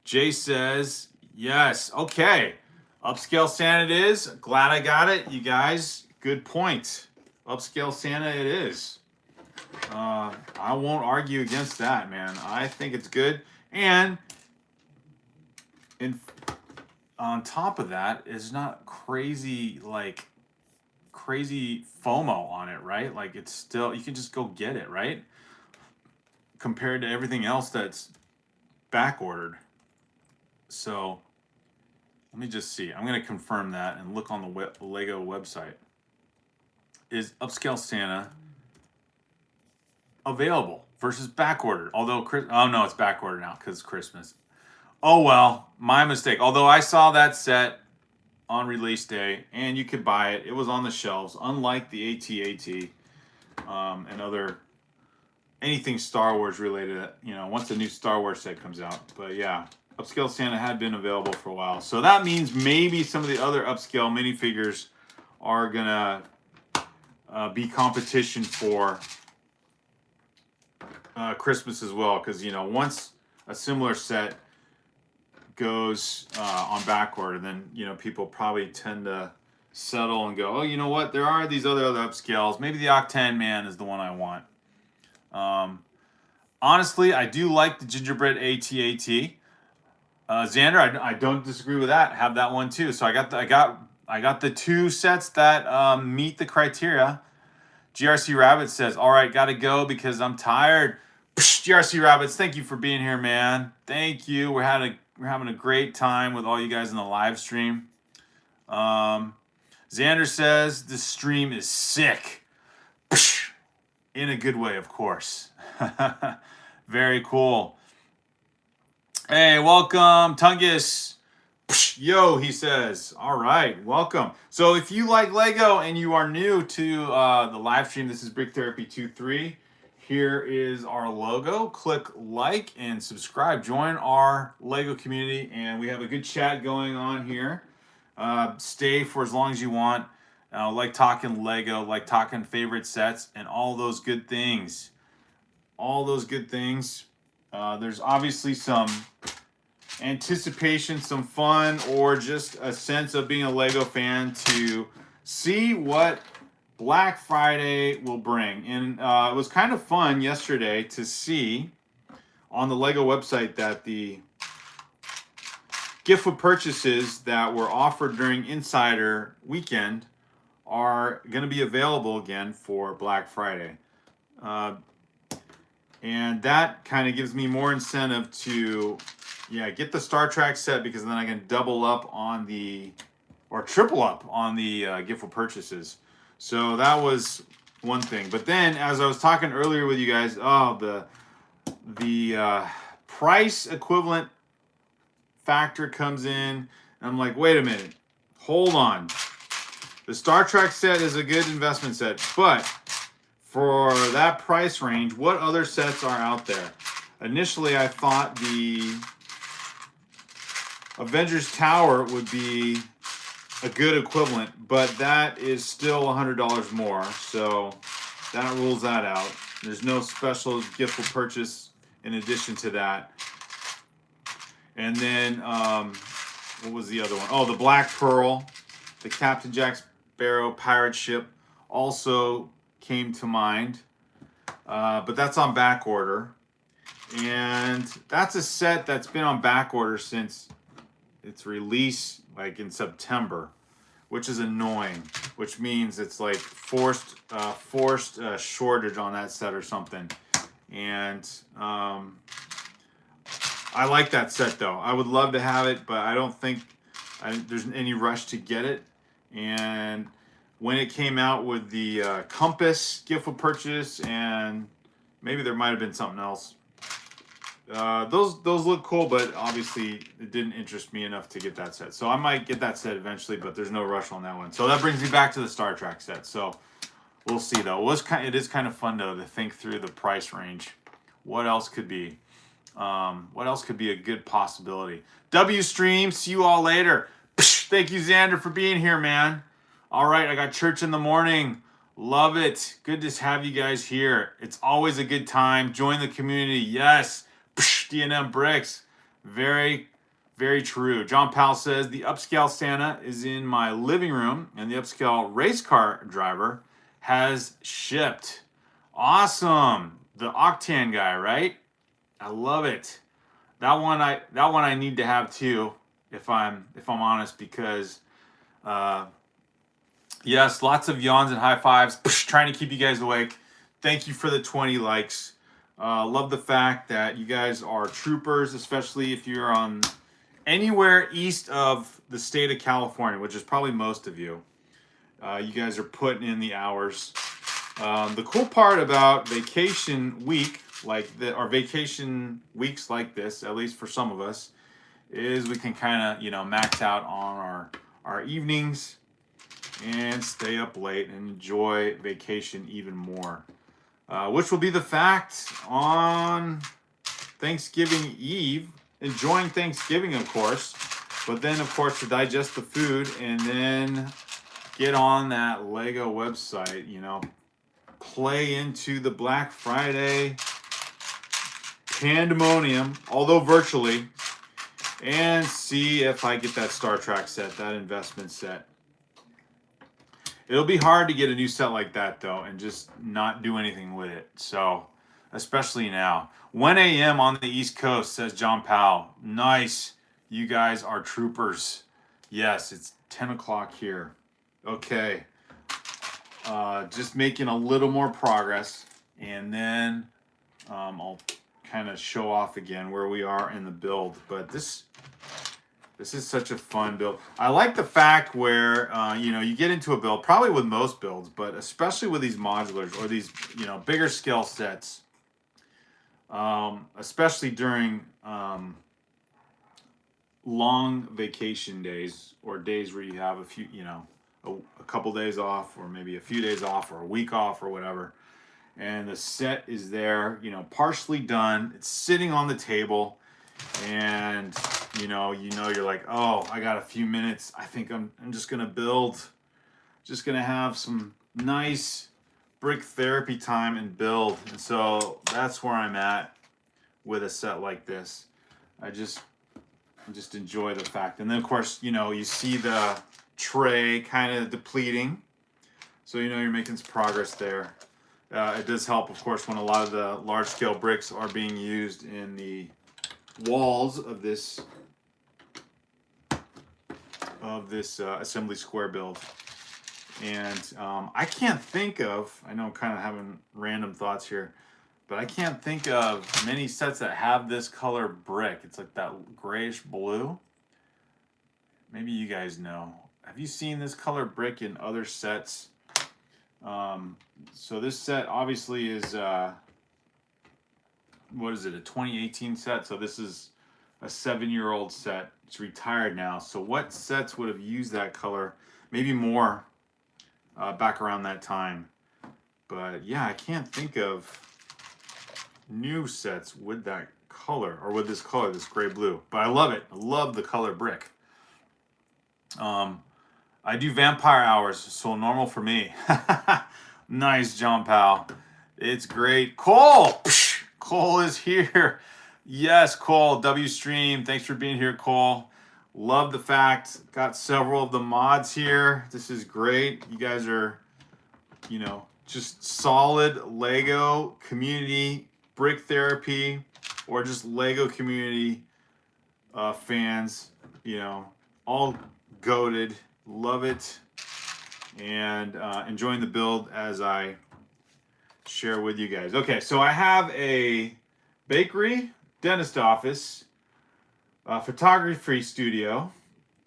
A: Jay says, yes. Okay. Upscale Santa it is. Glad I got it. You guys, good point. Upscale Santa it is. I won't argue against that, man. I think it's good. And on top of that, it's not crazy, like, crazy FOMO on it, right? Like, it's still, you can just go get it, right? Compared to everything else that's back ordered. So let me just see. I'm going to confirm that and look on the Lego website. Is Upscale Santa available versus back ordered? Although, oh no, it's back ordered now because it's Christmas. Oh well, my mistake. Although I saw that set on release day and you could buy it. It was on the shelves, unlike the AT-AT and other anything Star Wars related, you know, once a new Star Wars set comes out. But yeah, Upscale Santa had been available for a while. So that means maybe some of the other upscale minifigures are gonna be competition for Christmas as well. Because, you know, once a similar set goes on back order, then, you know, people probably tend to settle and go, oh, you know what? There are these other upscales. Maybe the Octan Man is the one I want. Honestly, I do like the gingerbread AT-AT. Xander, I don't disagree with that. Have that one too. So I got the two sets that meet the criteria. GRC Rabbit says, all right, gotta go because I'm tired. GRC Rabbits, thank you for being here, man. Thank you. We're having a great time with all you guys in the live stream. Xander says the stream is sick. In a good way, of course. Very cool. Hey, welcome, Tungus. Yo, he says. All right, welcome. So if you like Lego and you are new to the live stream, this is Brick Therapy 2-3. Here is our logo. Click like and subscribe. Join our Lego community, and we have a good chat going on here. Stay for as long as you want. Like talking Lego, like talking favorite sets, and all those good things. All those good things. There's obviously some anticipation, some fun, or just a sense of being a Lego fan to see what Black Friday will bring. And it was kind of fun yesterday to see on the Lego website that the gift with purchases that were offered during Insider Weekend are going to be available again for Black Friday. And that kind of gives me more incentive to, get the Star Trek set, because then I can double up on or triple up on the gift with purchases. So that was one thing. But then, as I was talking earlier with you guys, the price equivalent factor comes in, and I'm like, wait a minute, hold on. The Star Trek set is a good investment set, but for that price range, what other sets are out there? Initially, I thought the Avengers Tower would be a good equivalent, but that is still $100 more, so that rules that out. There's no special gift will purchase in addition to that. And then, what was the other one? Oh, the Black Pearl, the Captain Jack Sparrow pirate ship also came to mind, but that's on back order, and that's a set that's been on back order since its release, like in September, which is annoying, which means it's like forced shortage on that set or something. And I like that set though. I would love to have it, but I don't think there's any rush to get it. And when it came out with the compass gift with purchase, and maybe there might have been something else. Those look cool, but obviously it didn't interest me enough to get that set. So I might get that set eventually, but there's no rush on that one. So that brings me back to the Star Trek set. So we'll see though. It is kind of fun though to think through the price range. What else could be? What else could be a good possibility? W stream. See you all later. Psh, thank you, Xander, for being here, man. All right, I got church in the morning. Love it. Good to have you guys here. It's always a good time. Join the community. Yes. Psh, D&M bricks. Very, very true. John Powell says the upscale Santa is in my living room, and the upscale race car driver has shipped. Awesome. The Octane guy, right? I love it. That one I need to have too, if I'm honest, because yes, lots of yawns and high fives. Trying to keep you guys awake. Thank you for the 20 likes. Love the fact that you guys are troopers, especially if you're on anywhere east of the state of California, which is probably most of you. You guys are putting in the hours. The cool part about vacation week, or vacation weeks like this, at least for some of us, is we can kind of, max out on our evenings and stay up late and enjoy vacation even more. Which will be the fact on Thanksgiving Eve. Enjoying Thanksgiving, of course, but then, of course, to digest the food and then get on that Lego website, play into the Black Friday pandemonium, although virtually, and see if I get that Star Trek set, that investment set. It'll be hard to get a new set like that, though, and just not do anything with it. So, especially now. 1 a.m. on the East Coast, says John Powell. Nice. You guys are troopers. Yes, it's 10 o'clock here. Okay. Just making a little more progress. And then I'll kind of show off again where we are in the build. But this is such a fun build. I like the fact where, you get into a build, probably with most builds, but especially with these modulars or these, bigger scale sets, especially during long vacation days or days where you have a few, a couple days off or maybe a few days off or a week off or whatever. And the set is there, partially done. It's sitting on the table. And you're like, oh, I got a few minutes. I think I'm just gonna build, just gonna have some nice brick therapy time and build. And so that's where I'm at with a set like this. I just enjoy the fact. And then of course, you see the tray kind of depleting, so you're making some progress there. It does help, of course, when a lot of the large scale bricks are being used in the walls of this assembly square build. And I can't think of, I know I'm kind of having random thoughts here, but I can't think of many sets that have this color brick. It's like that grayish blue. Maybe you guys know. Have you seen this color brick in other sets? So this set obviously is what is it, a 2018 set? So this is a 7-year-old set. It's retired now. So what sets would have used that color? Maybe more back around that time. But yeah, I can't think of new sets with that color, or with this color, this gray blue. But I love it. I love the color brick. I do vampire hours, so normal for me. Nice, John Powell. It's great. Cole! Psh, Cole is here. Yes, Cole, W Stream. Thanks for being here, Cole. Love the fact. Got several of the mods here. This is great. You guys are, just solid Lego community, brick therapy, or just Lego community fans. All goated. Love it. And enjoying the build as I share with you guys. Okay, so I have a bakery, dentist office, Photography studio,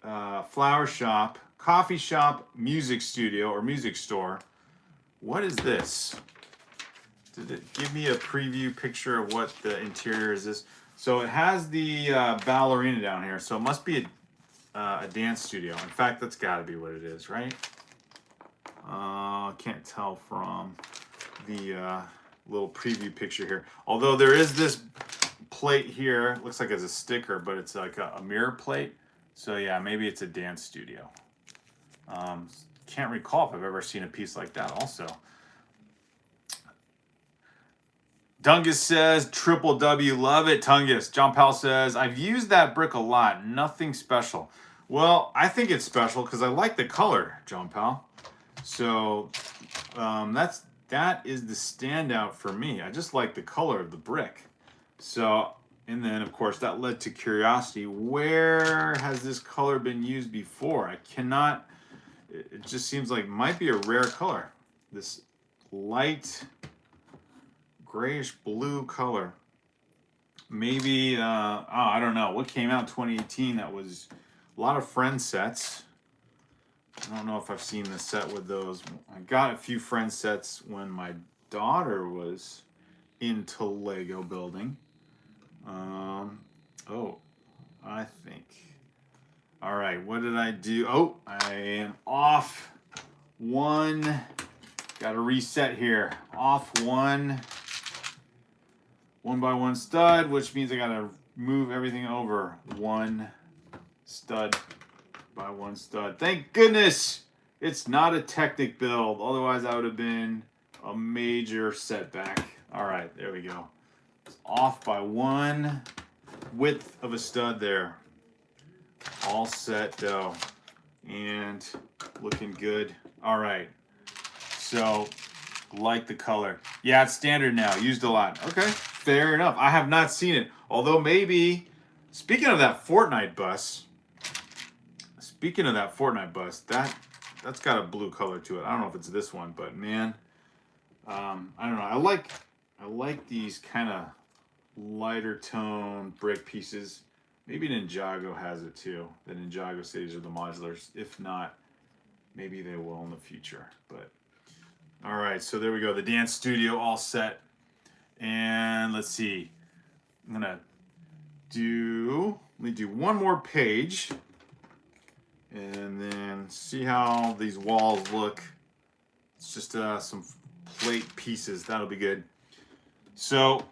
A: flower shop, coffee shop, music studio or music store. What is this? Did it give me a preview picture of what the interior is? This so it has the ballerina down here, so it must be a dance studio. In fact, that's got to be what it is, right? Can't tell from the little preview picture here. Although there is this plate here, looks like it's a sticker, but it's like a mirror plate. So yeah, maybe it's a dance studio. Can't recall if I've ever seen a piece like that also. Tungus says, Triple W, love it, Tungus. John Powell says, I've used that brick a lot, nothing special. Well, I think it's special because I like the color, John Powell. So that is the standout for me. I just like the color of the brick. So, and then of course that led to curiosity. Where has this color been used before? I cannot, it just seems like it might be a rare color. This light grayish blue color. Maybe, I don't know. What came out in 2018 that was a lot of friend sets. I don't know if I've seen the set with those. I got a few friend sets when my daughter was into Lego building. Oh, I think. All right, what did I do? Oh, I am off one. Got to reset here. Off one. 1x1 stud, which means I got to move everything over. One stud by one stud. Thank goodness it's not a Technic build. Otherwise, that would have been a major setback. All right, there we go. It's off by one width of a stud there. All set though, and looking good. All right, so like the color. Yeah, it's standard now. Used a lot. Okay, fair enough. I have not seen it. Although maybe, speaking of that Fortnite bus, that's got a blue color to it. I don't know if it's this one, but man, I don't know. I like these kind of lighter tone brick pieces. Maybe Ninjago has it too. The Ninjago cities are the modulars. If not, maybe they will in the future. But all right, so there we go. The dance studio all set. And let's see. Let me do one more page and then see how these walls look. It's just some plate pieces. That'll be good. So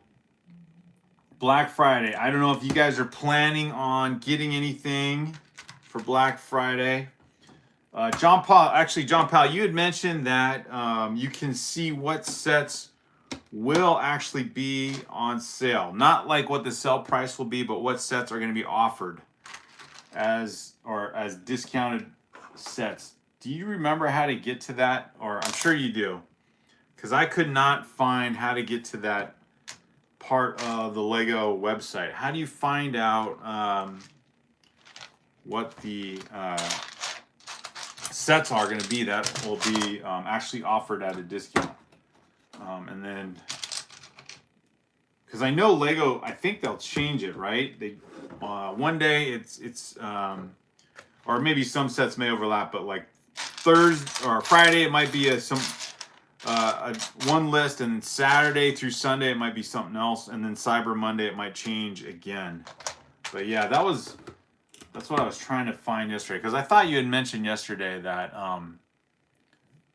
A: Black Friday. I don't know if you guys are planning on getting anything for Black Friday. John Powell, you had mentioned that you can see what sets will actually be on sale. Not like what the sale price will be, but what sets are going to be offered as discounted sets. Do you remember how to get to that? Or I'm sure you do, because I could not find how to get to that part of the Lego website. How do you find out what the sets are going to be that will be actually offered at a discount? And then, because I know Lego, I think they'll change it, right? They one day it's or maybe some sets may overlap, but like Thursday or Friday it might be one list, and Saturday through Sunday it might be something else, and then Cyber Monday it might change again. But yeah, that's what I was trying to find yesterday, because I thought you had mentioned yesterday that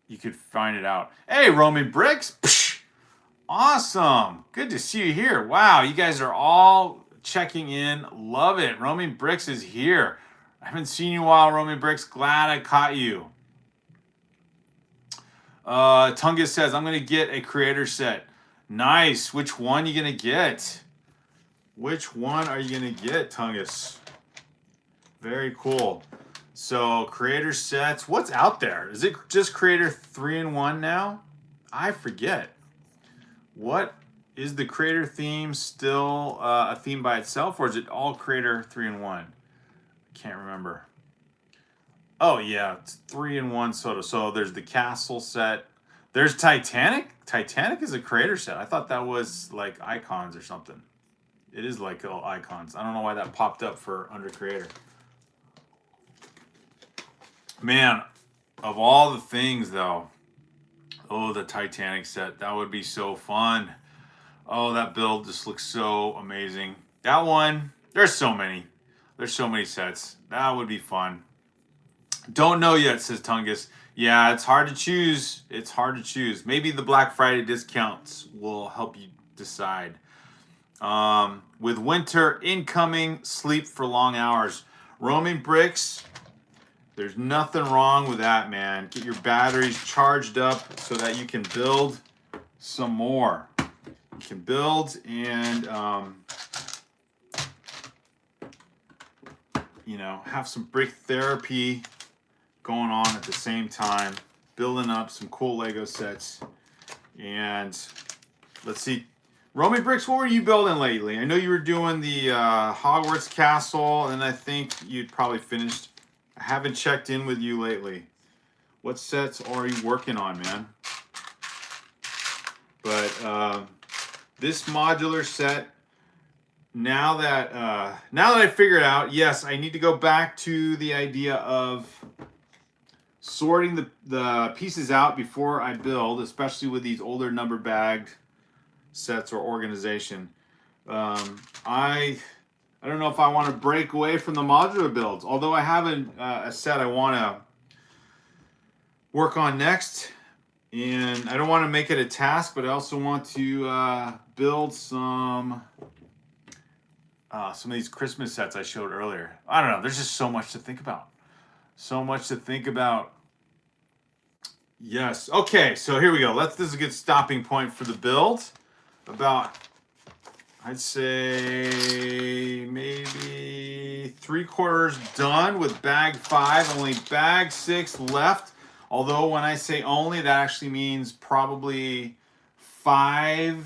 A: you could find it out. Hey, Roman Bricks. Psh, awesome. Good to see you here. Wow, you guys are all checking in. Love it. Roman Bricks is here. I haven't seen you in a while, Roman Bricks. Glad I caught you. Tungus says, I'm going to get a creator set. Nice. Which one are you going to get? Which one are you going to get, Tungus? Very cool. So creator sets, what's out there? Is it just creator 3-in-1 now? I forget. What is the creator theme still a theme by itself, or is it all creator 3-in-1? Can't remember. Oh yeah, it's 3-in-1 soda. So there's the castle set. There's Titanic. Titanic is a creator set. I thought that was like icons or something. It is like little icons. I don't know why that popped up for under creator. Man, of all the things though, oh, the Titanic set, that would be so fun. Oh, that build just looks so amazing. That one, there's so many. There's so many sets. That would be fun. Don't know yet, says Tungus. Yeah, it's hard to choose. It's hard to choose. Maybe the Black Friday discounts will help you decide. With winter incoming, sleep for long hours. Roaming bricks, there's nothing wrong with that, man. Get your batteries charged up so that you can build some more. You can build and, you know, have some brick therapy going on at the same time. Building up some cool Lego sets. And let's see. Romy Bricks, what were you building lately? I know you were doing the Hogwarts Castle, and I think you'd probably finished. I haven't checked in with you lately. What sets are you working on, man? But this modular set, now that I figured out, yes, I need to go back to the idea of sorting the pieces out before I build, especially with these older number bagged sets or organization. I don't know if I want to break away from the modular builds, although I have a set I want to work on next, and I don't want to make it a task, but I also want to build some of these Christmas sets I showed earlier. I don't know, there's just so much to think about. So much to think about. Yes. Okay, so here we go. This is a good stopping point for the build. About, I'd say, maybe 3/4 done with bag 5. Only bag 6 left. Although when I say only, that actually means probably 5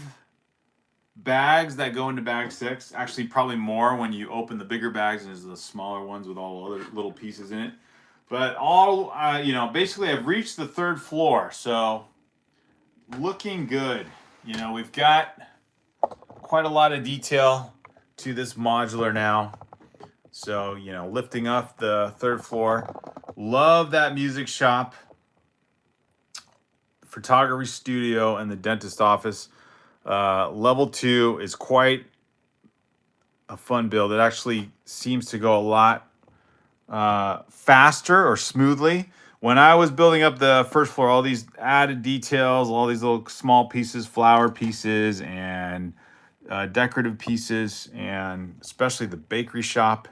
A: bags that go into bag 6. Actually, probably more when you open the bigger bags and there's the smaller ones with all the other little pieces in it. But all, you know, basically I've reached the 3rd floor, so looking good. You know, we've got quite a lot of detail to this modular now. So, you know, lifting up the 3rd floor. Love that music shop, photography studio, and the dentist office. Level 2 is quite a fun build. It actually seems to go a lot faster or smoothly. When I was building up the 1st floor, all these added details, all these little small pieces, flower pieces, and decorative pieces, and especially the bakery shop,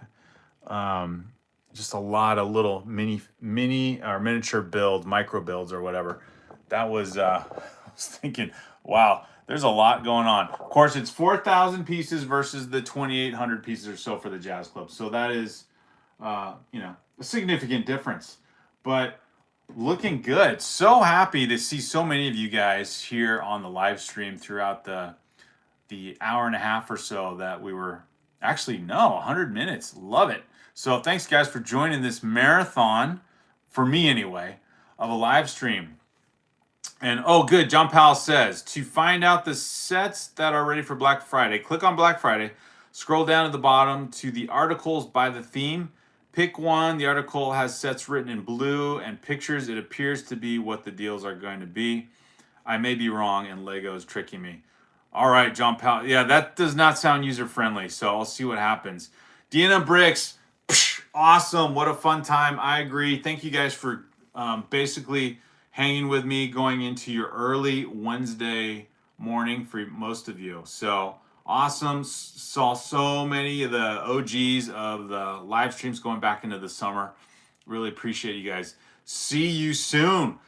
A: just a lot of little mini or miniature builds, micro builds or whatever. That was, I was thinking, wow, there's a lot going on. Of course, it's 4,000 pieces versus the 2,800 pieces or so for the Jazz Club. So that is, you know, a significant difference. But looking good. So happy to see so many of you guys here on the live stream throughout the hour and a half or so that we were, actually, no, 100 minutes. Love it. So thanks, guys, for joining this marathon, for me anyway, of a live stream. And oh, good. John Powell says, to find out the sets that are ready for Black Friday, click on Black Friday, scroll down to the bottom to the articles by the theme. Pick one. The article has sets written in blue and pictures. It appears to be what the deals are going to be. I may be wrong, and Lego is tricking me. All right, John Powell. Yeah, that does not sound user-friendly, so I'll see what happens. Deanna Bricks, awesome. What a fun time. I agree. Thank you guys for basically hanging with me going into your early Wednesday morning for most of you. So awesome. Saw so many of the OGs of the live streams going back into the summer. Really appreciate you guys. See you soon.